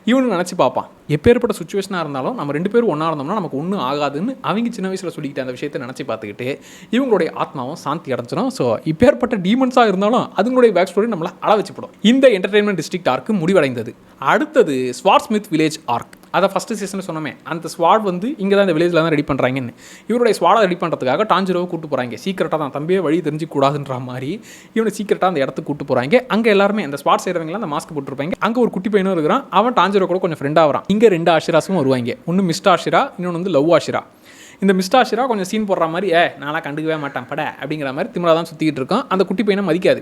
இவனு நினச்சி பார்ப்பான். எப்பேற்பட்ட சுச்சுவேஷனாக இருந்தாலும் நம்ம 2 பேரும் ஒன்றா இருந்தோம்னா நமக்கு ஒன்றும் ஆகாதுன்னு அவங்க சின்ன வயசில் சொல்லிக்கிட்டு அந்த விஷயத்தை நினச்சி பார்த்துக்கிட்டு இவங்களுடைய ஆத்மாவும் சாந்தி அடைஞ்சிடும். ஸோ இப்பேற்பட்ட டீமன்ஸாக இருந்தாலும் அதுங்களுடைய பேக் ஸ்டோரி நம்மளை அள வச்சுப்படும். இந்த என்டர்டெயின்மெண்ட் டிஸ்ட்ரிக்ட் ஆர்க்கு முடிவடைந்தது. அடுத்தது ஸ்வார்ட்ஸ்மித் வில்லேஜ் ஆர்க். அதை ஃபஸ்ட்டு சீசனில் சொன்னோமே, அந்த ஸ்வாட் வந்து இங்கே தான் இந்த வில்லேஜில் தான் ரெடி பண்ணுறாங்கன்னு. இவருடைய ஸ்வாடை ரெடி பண்ணுறதுக்காக டான்ஜிரோவை கூட்டு போகிறாங்க. சீக்கிரட்டாக தான் தம்பியே வழி தெரிஞ்சிக்கூடாதுன்ற மாதிரி இவனை சீக்கிரட்டாக அந்த இடத்துக்கு கூட்டு போகிறாங்க. அங்கே எல்லாருமே அந்த ஸ்வாட் செய்கிறவங்களாம் அந்த மாஸ்க் போட்டுருப்பாங்க. அங்கே ஒரு குட்டி பையனும் இருக்கிறான். அவன் டான்ஜிரோ கூட கொஞ்சம் ஃப்ரெண்டாக வரான். இங்கே 2 ஆஷிராஸும் வருவாங்க. ஒன்று மிஸ்டர் ஆஷிரா, இன்னொன்று வந்து லவ் ஆஷிரா. இந்த மிஸ்டர் ஆஷிரா கொஞ்சம் சீன் போடுற மாதிரி நான்லாம் கண்டுக்கவே மாட்டேன் பட அப்படிங்கிற மாதிரி திமிரா தான் சுற்றிக்கிட்டு இருக்கான். அந்த குட்டி பையனை மதிக்காது.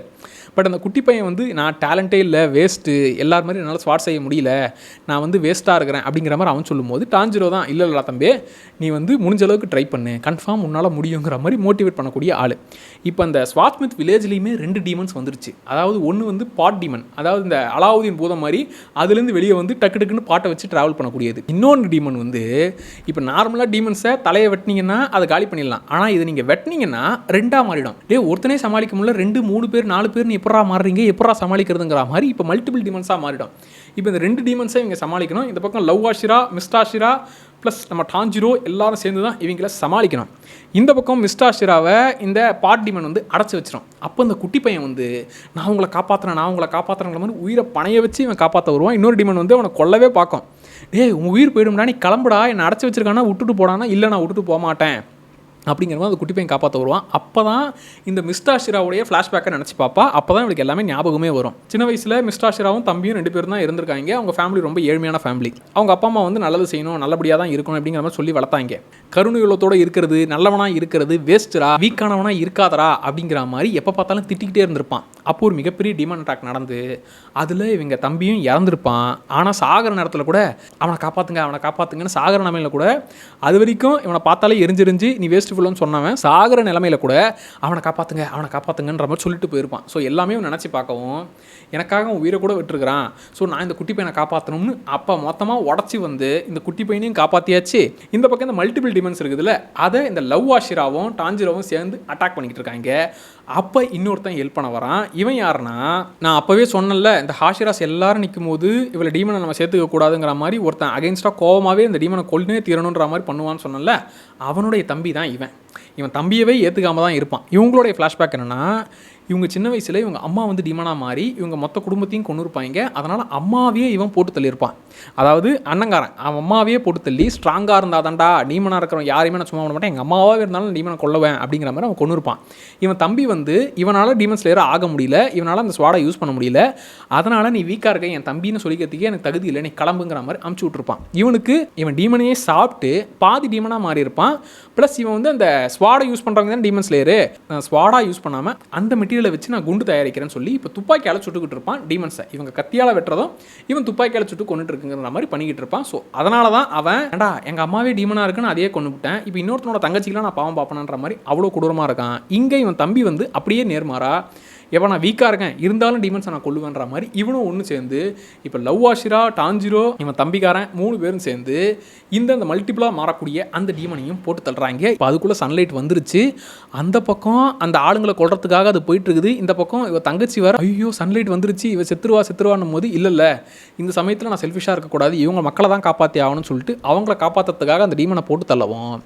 பட் அந்த குட்டி பையன் வந்து நான் டேலண்ட்டே இல்லை, வேஸ்ட்டு, எல்லார் மாதிரி என்னால் ஸ்வாட் செய்ய முடியல, நான் வந்து வேஸ்ட்டாக இருக்கிறேன் அப்படிங்கிற மாதிரி அவன் சொல்லும்போது டான்ஜிரோ தான் இல்லை தம்பி நீ வந்து முடிஞ்ச அளவுக்கு ட்ரை பண்ணு, கன்ஃபார்ம் உன்னால் முடியுங்கிற மாதிரி மோட்டிவேட் பண்ணக்கூடிய ஆள். இப்போ அந்த ஸ்வார்ட்ஸ்மித் வில்லேஜ்லேயுமே 2 டீமன்ஸ் வந்துருச்சு. அதாவது ஒன்று வந்து பாட் டீமன், அதாவது இந்த அலாவுதீன் பூதம் மாதிரி அதுலேருந்து வெளியே வந்து டக்குன்னு பாட்டை வச்சு ட்ராவல் பண்ணக்கூடியது. இன்னொன்று டீமன் வந்து இப்போ நார்மலாக டீமன்ஸை தலையை வெட்டினீங்கன்னா அதை காலி பண்ணிடலாம். ஆனால் இது நீங்கள் வெட்டினீங்கன்னா 2ஆக மாறிடும். ஒருத்தனே சமாளிக்க முடியல, 2 3 பேர் 4 பேர் எப்படா மாறுறீங்க, எப்படா சமாளிக்கிறதுங்கிற மாதிரி இப்போ மல்டிபிள் டீமன்ஸாக மாறிடும். இப்போ இந்த 2 டீமன்ஸை இவங்க சமாளிக்கணும். இந்த பக்கம் love Ashura, mister Ashura plus நம்ம டான்ஜிரோ எல்லாரும் சேர்ந்து தான் இவங்கள சமாளிக்கணும். இந்த பக்கம் மிஸ்டர் ஆஷிராவை இந்த பாட் டீமன் வந்து அடைச்சி வச்சிடும். அப்போ இந்த குட்டி பையன் வந்து நான் உங்களை காப்பாற்றுறேங்கிற மாதிரி உயிரை பணைய வச்சு இவன் காப்பாற்ற வருவான். இன்னொரு டீமன் வந்து அவனை கொல்லவே பார்க்கும். உன் உயிர் போயிடும்டா, நீ கிளம்புடா, என்னை அடைச்சி வச்சிருக்கானா விட்டுட்டு போடானா, இல்லை நான் விட்டுட்டு போக மாட்டேன் அப்படிங்கிற மாதிரி அந்த குட்டி பையன் காப்பாற்ற வருவான். அப்போ தான் இந்த மிஸ்டர் ஆஷிராவுடைய ஃப்ளாஷ்பேக்கை நினச்சி பார்ப்பா. அப்போ தான் இவளுக்கு எல்லாமே ஞாபகமே வரும். சின்ன வயசில் மிஸ்டர் ஆஷிராவும் தம்பியும் 2 பேரும் தான் இருந்திருக்காங்க. அவங்க ஃபேமிலி ரொம்ப ஏழ்மையான ஃபேமிலி. அவங்க அப்பா அம்மா வந்து நல்லது செய்யணும், நல்லபடியாக தான் இருக்கணும் அப்படிங்கிற மாதிரி சொல்லி வளர்த்தாங்க. கருணையுள்ளத்தோடு இருக்கிறது, நல்லவனாக இருக்கிறது, வேஸ்டரா, வீக்கானவனாக இருக்காதரா அப்படிங்கிற மாதிரி எப்போ பார்த்தாலும் திட்டிக்கிட்டே இருந்திருப்பான். அப்போ ஒரு மிகப்பெரிய டிமாண்ட் அட்டாக் நடந்து அதில் இவங்க தம்பியும் இறந்துருப்பான். ஆனால் சாகிற நேரத்தில் கூட அவனை காப்பாற்றுங்கன்னு சாகிற நிலைமையில் கூட அது வரைக்கும் இவனை பார்த்தாலே எரிஞ்செரிஞ்சு நீ வேஸ்ட் ஃபுல்லுன்னு சொன்னவன் சாகிற நிலைமையில் கூட அவனை காப்பாற்றுங்கன்ற மாதிரி சொல்லிட்டு போயிருப்பான். ஸோ எல்லாமே நினச்சி பார்க்கவும் எனக்காக அவன் உயிரை கூட விட்டுருக்கிறான், ஸோ நான் இந்த குட்டி பையனை காப்பாற்றணும்னு அப்போ மொத்தமாக உடச்சி வந்து இந்த குட்டி பையனையும் காப்பாற்றியாச்சு. இந்த பக்கம் இந்த மல்டிபிள் டிமென்ஸ் இருக்குதுல்ல, அதை இந்த லவ் ஆஷிராவும் டான்ஜிரோவும் சேர்ந்து அட்டாக் பண்ணிக்கிட்டு இருக்காங்க. அப்போ இன்னொருத்தன் ஹெல்ப் பண்ண வரான். இவன் யாருன்னா, நான் அப்போவே சொன்னல இந்த ஹாஷிராஸ் எல்லாரும் நிற்கும் போது இவளை டீமனை நம்ம சேர்த்துக்க கூடாதுங்கிற மாதிரி ஒருத்தன் அகைன்ஸ்டாக கோவமாகவே இந்த டீமனை கொல்லுனே தீரணுன்ற மாதிரி பண்ணுவான்னு சொன்னல, அவனுடைய தம்பி தான் இவன் தம்பியவே ஏற்றுக்காம தான் இருப்பான். இவங்களுடைய ஃப்ளாஷ்பேக் என்னென்னா, இவங்க சின்ன வயசில் இவங்க அம்மா வந்து டீமனாக மாறி இவங்க மொத்த குடும்பத்தையும் கொண்டு இருப்பாங்க. அதனால் அம்மாவையே இவன் போட்டு தள்ளியிருப்பான். அதாவது அண்ணங்காரன் அவன் அம்மாவையே போட்டு தள்ளி ஸ்ட்ராங்காக இருந்தாதான்டா டீமனாக இருக்கிறவன் யாரையுமே நான் சும்மா பண்ண மாட்டேன், எங்கள் அம்மாவாகவே இருந்தாலும் டீமனை கொல்லுவேன் அப்படிங்கிற மாதிரி அவன் கொண்டு இருப்பான். இவன் தம்பி வந்து இவனால் டீமன் ஸ்லேயர் ஆக முடியல, இவனால் அந்த ஸ்வாடை யூஸ் பண்ண முடியல, அதனால் நீ வீக்காக இருக்க என் தம்பின்னு சொல்லிக்கிறதுக்கே எனக்கு தகுதி இல்லை, நீ கிளம்புங்கிற மாதிரி அமுச்சு விட்ருப்பான். இவன் டீமனையே சாப்பிட்டு பாதி டீமனாக மாறி இருப்பான். ப்ளஸ் இவன் வந்து அந்த ஸ்வாடை யூஸ் பண்ணுறவங்க தான் டீமன் ஸ்லேயரு, ஸ்வாடா யூஸ் பண்ணாமல் அந்த மெட்டீரியலை வச்சு நான் குண்டு தயாரிக்கிறேன்னு சொல்லி இப்போ துப்பாக்கியால் சுட்டுக்கிட்டு இருப்பான் டீமன்ஸை. இவங்க கத்தியால் வெட்டுறதும் இவன் துப்பாக்கியால் சுட்டு கொண்டுட்டு இருக்குங்கிற மாதிரி பண்ணிக்கிட்டு இருப்பான். ஸோ அதனால தான் அவன் எங்கள் அம்மாவே டீமனாக இருக்குன்னு அதையே கொண்டு விட்டேன், இப்போ இன்னொருத்தனோட தங்கச்சிக்கெலாம் நான் பாவம் பார்ப்பேன்ற மாதிரி அவ்வளோ கொடூரமாக இருக்கான். இங்கே இவன் தம்பி வந்து அப்படியே நேர்மாறா, எப்போ நான் வீக்காக இருக்கேன் இருந்தாலும் டீமன்ஸை நான் கொல்லுவேன்ற மாதிரி இவனும் ஒன்று சேர்ந்து இப்போ லவ் ஆஷிரா, டான்ஜிரோ, இவன் தம்பிக்காரன் 3 பேரும் சேர்ந்து இந்த மல்டிபிளாக மாறக்கூடிய அந்த டீமனையும் போட்டு தள்ளுறாங்க. இப்போ அதுக்குள்ளே சன்லைட் வந்துருச்சு. அந்த பக்கம் அந்த ஆளுங்களை கொல்றதுக்காக அது போயிட்டு இருக்குது. இந்த பக்கம் இவ தங்கச்சி வர ஐயோ சன்லைட் வந்துருச்சு, இவ செத்துருவான்னும் போது இல்லை இந்த சமயத்தில் நான் செல்ஃபிஷாக இருக்கக்கூடாது, இவங்க மக்களை தான் காப்பாற்றி ஆகணும்னு சொல்லிட்டு அவங்கள காப்பாற்றுறதுக்காக அந்த டீமனை போட்டு தள்ளவும்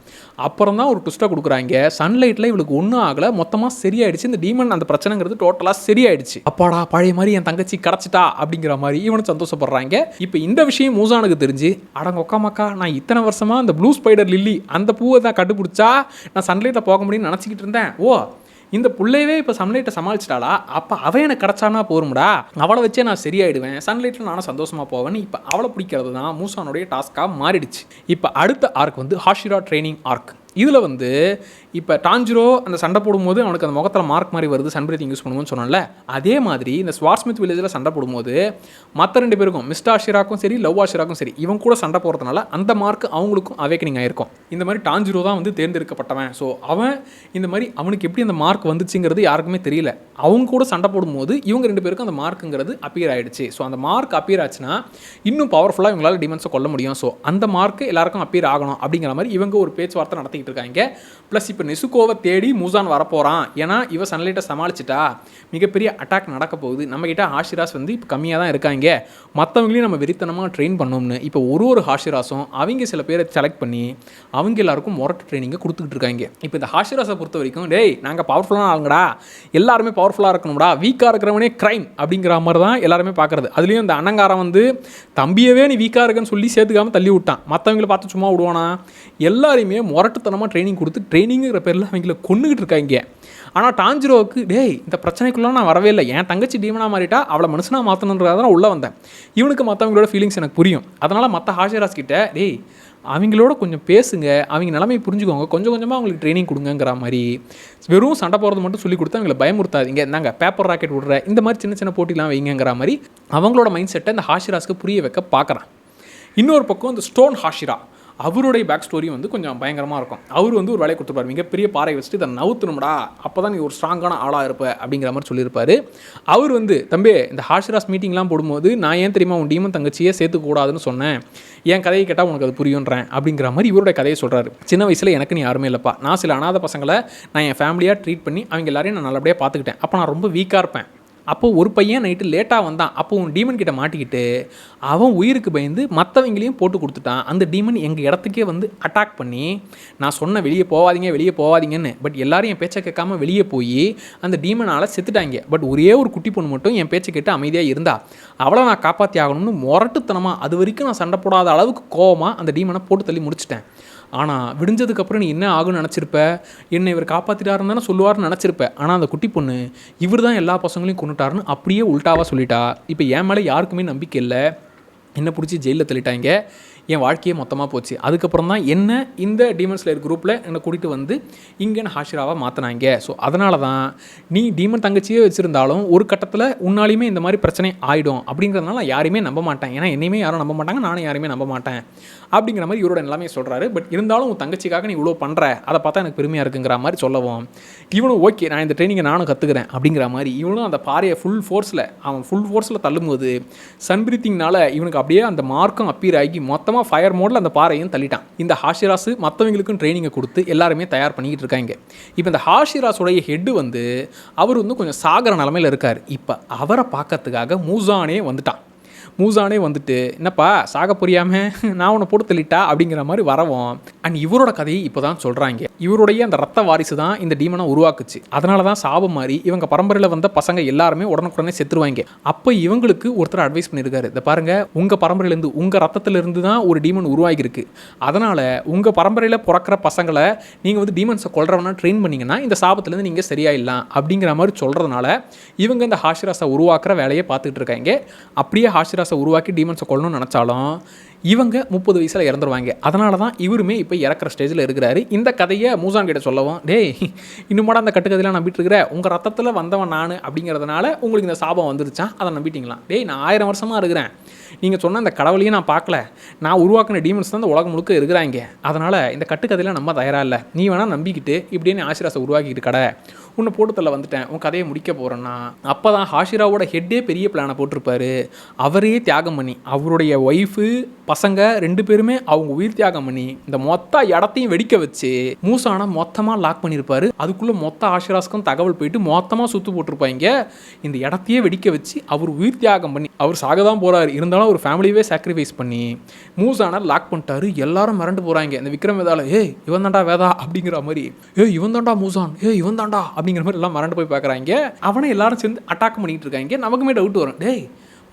அப்புறம் தான் ஒரு ட்விஸ்ட்டாக கொடுக்குறாங்க. சன்லைட்டில் இவளுக்கு ஒன்றும் ஆகலை, மொத்தமாக சரியாயிடுச்சு. இந்த டீமன் அந்த பிரச்சனைங்கிறது டோட்டலாக சரியாயிடுச்சு. அப்பாடா பழைய மாதிரி என் தங்கச்சி கிடச்சிட்டா அப்படிங்கிற மாதிரி இவனு சந்தோஷப்படுறாங்க. இப்போ இந்த விஷயம் மூசானுக்கு தெரிஞ்சு அடங்க ஒக்காமக்கா நான் இத்தனை வருஷமாக அந்த ப்ளூ ஸ்பைடர் லில்லி அந்த பூவை தான் கண்டுபிடிச்சா நான் சன்லைட்டில் போக முடியும்னு நினச்சிக்கிட்டு இருந்தேன். இந்த பிள்ளையவே இப்போ சன்லைட்டை சமாளிச்சிட்டாளா, அப்போ அவன் எனக்கு கிடச்சானா போரும்டா, அவளை வச்சே நான் சரியாயிடுவேன், சன்லைட்டில் நானும் சந்தோஷமாக போவேன்னு இப்போ அவளை பிடிக்கிறது தான் மூசானுடைய டாஸ்க்காக மாறிடுச்சு. இப்போ அடுத்த ஆர்க் வந்து ஹாஷிரா ட்ரைனிங் ஆர்க். இதில் வந்து இப்போ டான்ஜிரோ அந்த சண்டை போடும்போது அவனுக்கு அந்த முகத்தில் மார்க் மாதிரி வருது சன் பிரீத்திங் யூஸ் பண்ணுவோம்னு சொன்னால, அதே மாதிரி இந்த ஸ்வார்ஸ்மித் வில்லேஜில் சண்டை போடும்போது மற்ற 2 பேருக்கும் மிஸ்டர் ஆஷிராக்கும் சரி லவ் ஆஷிராக்கும் சரி இவன் கூட சண்டை போடுறதுனால அந்த மார்க் அவங்களுக்கும் அவேக்கனிங் ஆயிருக்கும். இந்த மாதிரி டான்ஜிரோ தான் வந்து தேர்ந்தெடுக்கப்பட்டவன். ஸோ அவன் இந்த மாதிரி அவனுக்கு எப்படி அந்த மார்க் வந்துச்சுங்கிறது யாருக்குமே தெரியல. அவங்க கூட சண்டை போடும்போது இவங்க 2 பேருக்கும் அந்த மார்க்குங்கிறது அப்பியர் ஆகிடுச்சு. ஸோ அந்த மார்க் அப்பியர் ஆச்சுன்னா இன்னும் பவர்ஃபுல்லாக இவங்களால் டீமன்ஸை கொல்ல முடியும். ஸோ அந்த மார்க்கு எல்லாருக்கும் அப்பியர் ஆகணும் அப்படிங்கிற மாதிரி இவங்க ஒரு பேச்சுவார்த்தை நடத்திக்கிட்டு இருக்காங்க. ப்ளஸ் இப்போ நெசுகோவை தேடி மூசான் வரப்போகிறான். ஏன்னா இவ சன்லைட்டை சமாளிச்சிட்டா மிகப்பெரிய அட்டாக் நடக்க போகுது. நம்மகிட்ட ஹாஷிராஸ் வந்து இப்போ கம்மியாக தான் இருக்காங்க, மற்றவங்களையும் நம்ம வெறித்தனமாக ட்ரெயின் பண்ணோம்னு இப்போ ஒரு ஹாஷிராஸும் அவங்க சில பேரை செலக்ட் பண்ணி அவங்க எல்லாருக்கும் மொரட்டு ட்ரைனிங்கை கொடுத்துக்கிட்டு இருக்காங்க. இப்போ இந்த ஹாஷிராஸை பொறுத்த வரைக்கும் டேய் நாங்கள் பவர்ஃபுல்லான ஆளுங்கடா, எல்லாருமே பவர்ஃபுல்லாக இருக்கணும்டா, வீக்காக இருக்கிறவனே க்ரைம் அப்படிங்கிற மாதிரி தான் எல்லாருமே பார்க்குறது. அதுலேயும் இந்த அண்ணங்காரன் வந்து தம்பியவே நீ வீக்காக இருக்குன்னு சொல்லி சேர்த்துக்காமல் தள்ளி விட்டான். மற்றவங்களை பார்த்து சும்மா விடுவானா? எல்லாரையுமே மொரட்டுத்தனமாக ட்ரைனிங் கொடுத்து ட்ரைனிங்கிற பேரில் அவங்கள கொண்டுகிட்டு இருக்காங்க. ஆனால் டான்ஜிரோவுக்கு டேய் இந்த பிரச்சனைக்குள்ளே நான் வரவே இல்லை, என் தங்கச்சி டீமனாக மாறிட்டா அவளை மனுஷனாக மாற்றணுன்றதாக தான் உள்ளே வந்தேன். இவனுக்கு மற்றவங்களோட ஃபீலிங்ஸ் எனக்கு புரியும். அதனால் மற்ற ஹாஷிராஸ் கிட்ட டேய் அவங்களோட கொஞ்சம் பேசுங்க, அவங்க நிலைமை புரிஞ்சுக்கோங்க, கொஞ்சம் கொஞ்சமாக அவங்களுக்கு ட்ரைனிங் கொடுங்கிற மாதிரி வெறும் சண்டை போகிறது மட்டும் சொல்லி கொடுத்து அவங்களை பயமுறுத்தாதீங்க, இந்தாங்க பேப்பர் ராக்கெட் விடுற இந்த மாதிரி சின்ன சின்ன போட்டிலாம் வைங்கிற மாதிரி அவங்களோட மைண்ட் செட்டை இந்த ஹாஷிராஸ்க்கு புரிய வைக்க பார்க்குறான். இன்னொரு பக்கம் இந்த ஸ்டோன் ஹாஷிரா அவருடைய பேக் ஸ்டோரி வந்து கொஞ்சம் பயங்கரமாக இருக்கும். அவர் வந்து ஒரு வேலையை கொடுத்துருப்பார், மிகப்பெரிய பாறை வச்சுட்டு இதை நவுத்தணும்டா, அப்போ தான் நீ ஒரு ஸ்ட்ராங்கான ஆளாக இருப்ப அப்படிங்கிற மாதிரி சொல்லியிருப்பார். அவர் வந்து தம்பி இந்த ஹாஷிராஸ் மீட்டிங்லாம் போடும்போது நான் ஏன் தெரியுமா உன் டீமன் தங்கச்சியே சேர்த்துக்கூடாதுன்னு சொன்னேன், என் கதையை கேட்டால் உனக்கு அது புரியுன்றேன் அப்படிங்கிற மாதிரி இவருடைய கதையை சொல்கிறாரு. சின்ன வயசில் எனக்கு நீ யாருமே இல்லைப்பா, நான் சில அனாதை பசங்களை நான் என் ஃபேமிலியாக ட்ரீட் பண்ணி அவங்க எல்லாரையும் நான் நல்லபடியாக பார்த்துக்கிட்டேன். அப்போ நான் ரொம்ப வீக்காக இருப்பேன். அப்போது ஒரு பையன் நைட்டு லேட்டாக வந்தான். அப்போ உன் டீமன் கிட்ட மாட்டிக்கிட்டு அவன் உயிருக்கு பயந்து மற்றவங்களையும் போட்டு கொடுத்துட்டான். அந்த டீமன் எங்கள் இடத்துக்கே வந்து அட்டாக் பண்ணி நான் சொன்ன வெளியே போகாதீங்கன்னு, பட் எல்லாரும் என் பேச்சை கேட்காம வெளியே போய் அந்த டீமனால் செத்துட்டாங்க. பட் ஒரே ஒரு குட்டி பொண்ணு மட்டும் என் பேச்சை கேட்டு அமைதியாக இருந்தா, அவளை நான் காப்பாற்றி ஆகணும்னு மொரட்டுத்தனமாக அது வரைக்கும் நான் சண்டை போடாத அளவுக்கு கோவமாக அந்த டீமனை போட்டு தள்ளி முடிச்சிட்டேன். ஆனால் விடிஞ்சதுக்கப்புறம் நீ என்ன ஆகுன்னு நினச்சிருப்ப, என்னை இவர் காப்பாற்றிட்டாருன்னு தானே சொல்லுவார்னு நினச்சிருப்ப. ஆனால் அந்த குட்டி பொண்ணு இவர் தான் எல்லா பசங்களையும் கொண்டுட்டாருன்னு அப்படியே உல்ட்டாவாக சொல்லிட்டா. இப்போ என் மேலே யாருக்குமே நம்பிக்கை இல்லை, என்னை பிடிச்சி ஜெயிலில் தள்ளிட்டாங்க, என் வாழ்க்கையே மொத்தமாக போச்சு. அதுக்கப்புறம் தான் என்ன இந்த டீமன் ஸ்லேயர் குரூப்பில் என்னை கூட்டிகிட்டு வந்து இங்கே ஹாஷிராவாக மாற்றினாங்க. ஸோ அதனால தான் நீ டீமன் தங்கச்சியே வச்சுருந்தாலும் ஒரு கட்டத்தில் உன்னாலையுமே இந்த மாதிரி பிரச்சனை ஆகிடும் அப்படிங்கிறதுனால யாரையுமே நம்ப மாட்டேன். ஏன்னா என்னையுமே யாரும் நம்ப மாட்டாங்க, நானும் யாரையுமே நம்ப மாட்டேன் அப்படிங்கிற மாதிரி இவரோட எல்லாமே சொல்கிறாரு. பட் இருந்தாலும் உன் தங்கச்சிக்காக நீ இவ்வளோ பண்ணுற, அதை பார்த்தா எனக்கு பெருமையாக இருக்குங்கிற மாதிரி சொல்லவும் இவனும் ஓகே நான் இந்த ட்ரைனிங்கை நானும் கற்றுக்கிறேன் அப்படிங்கிற மாதிரி இவனும் அந்த பாறையை ஃபுல் ஃபோர்ஸில் தள்ளும்போது சன் பிரீத்திங்னால இவனுக்கு அப்படியே அந்த மார்க்கும் அப்பீர் ஆகி மொத்தமாக ஃபயர் மோடில் அந்த பாறையும் தள்ளிட்டான். இந்த ஹாஷிராஸ் மற்றவங்களுக்கும் ட்ரைனிங்கை கொடுத்து எல்லாருமே தயார் பண்ணிக்கிட்டு இருக்காங்க. இப்போ இந்த ஹாஷிராஸோடைய ஹெட்டு வந்து அவர் வந்து கொஞ்சம் சாகர நிலமையில் இருக்கார். இப்போ அவரை பார்க்கறதுக்காக மூசானே வந்துட்டு என்னப்பா சாக புரியாமல் நான் உன்னை போட்டு தள்ளிட்டா அப்படிங்கிற மாதிரி வரவும் அண்ட் இவரோட கதையை இப்போ தான் சொல்கிறாங்க. இவருடைய அந்த ரத்த வாரிசு தான் இந்த டீமனை உருவாக்குச்சு. அதனால தான் சாபம் மாதிரி இவங்க பரம்பரையில் வந்த பசங்க எல்லாருமே உடனுக்குடனே செத்துருவாங்க. அப்போ இவங்களுக்கு ஒருத்தர் அட்வைஸ் பண்ணியிருக்காரு, இதை பாருங்கள் உங்கள் பரம்பரையிலேருந்து உங்கள் ரத்தத்திலேருந்து தான் ஒரு டீமன் உருவாகிருக்கு, அதனால் உங்கள் பரம்பரையில் பிறக்கிற பசங்களை நீங்கள் வந்து டீமன்ஸை கொல்றவனா ட்ரெயின் பண்ணிங்கன்னா இந்த சாபத்துலேருந்து நீங்கள் சரியாயிடலாம் அப்படிங்கிற மாதிரி சொல்கிறதுனால இவங்க இந்த ஹாஷிராஸை உருவாக்குற வேலையை பார்த்துட்டு இருக்காங்க. அப்படியே ஹாஷிராஸை உருவாக்கி டீமன்ஸை கொல்லணும்னு நினச்சாலும் இவங்க 30 வயசில் இறந்துருவாங்க. அதனால தான் இவருமே இப்போ இறக்குற ஸ்டேஜில் இருக்கிறாரு. இந்த கதையை மூசான் கிட்ட சொல்லவும் டேய் இன்னுமாட அந்த கட்டுக்கதையெல்லாம் நம்பிட்டு இருக்கிற, உங்கள் ரத்தத்தில் வந்தவன் நான் அப்படிங்கிறதுனால உங்களுக்கு இந்த சாபம் வந்துருச்சான், அதை நம்பிட்டீங்களா? டேய் நான் 1000 வருஷமாக இருக்கிறேன், நீங்கள் சொன்ன அந்த கடவுளையும் நான் பார்க்கல, நான் உருவாக்கின டீமன்ஸ் தான் இந்த உலகம் முழுக்க இருக்கிறாங்க, அதனால் இந்த கட்டுக்கதையெல்லாம் நம்ம தயாராக இல்லை, நீ வேணால் நம்பிக்கிட்டு இப்படியே ஹாஷிராஸை உருவாக்கிட்டு கடை உன்னை போட்டுத்தல வந்துட்டேன், உன் கதையை முடிக்க போகிறேன்னா. அப்போ தான் ஹாஷிராவோட ஹெட்டே பெரிய பிளானை போட்டிருப்பாரு. அவரையே தியாகம் பண்ணி அவருடைய ஒய்ஃபு பசங்க 2 பேருமே அவங்க உயிர் தியாகம் பண்ணி இந்த மொத்த இடத்தையும் வெடிக்க வச்சு மூசானை மொத்தமாக லாக் பண்ணியிருப்பாரு. அதுக்குள்ளே மொத்த ஹாஷிராஸ்க்கும் தகவல் போயிட்டு மொத்தமாக சுற்று போட்டிருப்பாங்க. இந்த இடத்தையே வெடிக்க வச்சு அவர் உயிர் தியாகம் பண்ணி அவர் சாக தான் போகிறாரு, இருந்தாலும் ஒரு ஃபேமிலியவே சாக்ரிஃபைஸ் பண்ணி மூசானை லாக் பண்ணிட்டாரு. எல்லாரும் மிரண்டு போகிறாங்க. இந்த விக்ரம் வேதால இவன் தாண்டா வேதா அப்படிங்கிற மாதிரி, இவன் தாண்டா மூசான், இவன் தாண்டா அப்படிங்கிற மாதிரி எல்லாம் மறந்து போய் பார்க்குறாங்க. அவனை எல்லாரும் சேர்ந்து அட்டாக் பண்ணிட்டு இருக்காங்க. நமக்குமே டவுட் வரும்,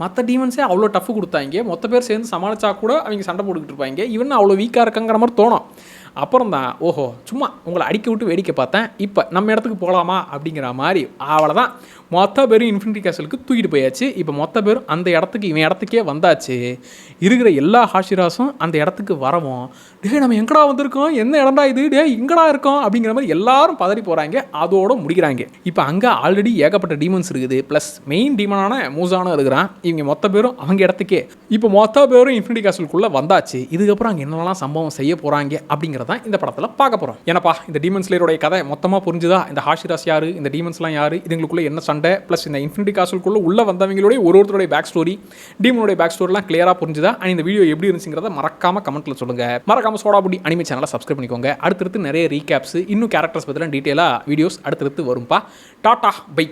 மற்ற டீமன்ஸே அவ்வளோ டஃப் கொடுத்தாங்க, மொத்த பேர் சேர்ந்து சமாளிச்சா கூட அவங்க சண்டை போட்டுக்கிட்டு இருப்பாங்க, இவன் அவ்வளோ வீக்காக இருக்காங்கிற மாதிரி தோணும். அப்புறம் தான் ஓஹோ சும்மா உங்களை அடிக்க விட்டு வேடிக்கை பார்த்தேன், இப்போ நம்ம இடத்துக்கு போகலாமா அப்படிங்கிற மாதிரி அவ்வளோதான் மொத்த பேரும் இன்ஃபினிட்டி கேசலுக்கு தூக்கிட்டு போயாச்சு. இப்போ மொத்த பேரும் அந்த இடத்துக்கு இவன் இடத்துக்கே வந்தாச்சு. இருக்கிற எல்லா ஹாஷிராஸும் அந்த இடத்துக்கு வரவும், டே நம்ம எங்கடா வந்திருக்கோம், என்ன இடம்டா இது, டே இங்கடா இருக்கோம் அப்படிங்கிற மாதிரி எல்லாரும் பதறி போகிறாங்க. அதோட முடிக்கிறாங்க. இப்போ அங்கே ஆல்ரெடி ஏகப்பட்ட டீமன்ஸ் இருக்குது, ப்ளஸ் மெயின் டீமனான மூசானும் இருக்கிறான். இவங்க மொத்த பேரும் அவங்க இடத்துக்கே இப்போ மொத்த பேரும் இன்ஃபினிட்டி கேசலுக்குள்ளே வந்தாச்சு. இதுக்கப்புறம் அங்கே என்னெல்லாம் சம்பவம் செய்ய போகிறாங்க அப்படிங்கிறதான் இந்த படத்தில் பார்க்க போகிறோம். ஏன்னப்பா இந்த டீமன் ஸ்லேயருடைய கதை மொத்தமாக புரிஞ்சுதா? இந்த ஹாஷிராஸ் யார், இந்த டீமன்ஸ்லாம் யார், இதுங்களுக்குள்ளே என்ன சண்டை, ப்ளஸ் இந்த இன்ஃபினிட்டி கேசலுக்குள்ளே உள்ளே வந்தவங்களுடைய ஒருத்தருடைய பேக் ஸ்டோரி, டீமனுடைய பேக் ஸ்டோரிலாம் கிளியராக புரிஞ்சுதா? அண்ட் இந்த வீடியோ எப்படி இருந்துச்சுங்கிறத மறக்காம கமெண்ட்டில் சொல்லுங்கள். மறக்காம சோடாபுடி அனிமே சேனலை சப்ஸ்கிரைப் பண்ணிக்கோங்க. அடுத்தடுத்து நிறைய ரீகேப்ஸ், இன்னும் கேரக்டர்ஸ் பற்றிலாம் டீட்டெயிலாக வீடியோஸ் அடுத்தடுத்து வரும்பா. Tata bye.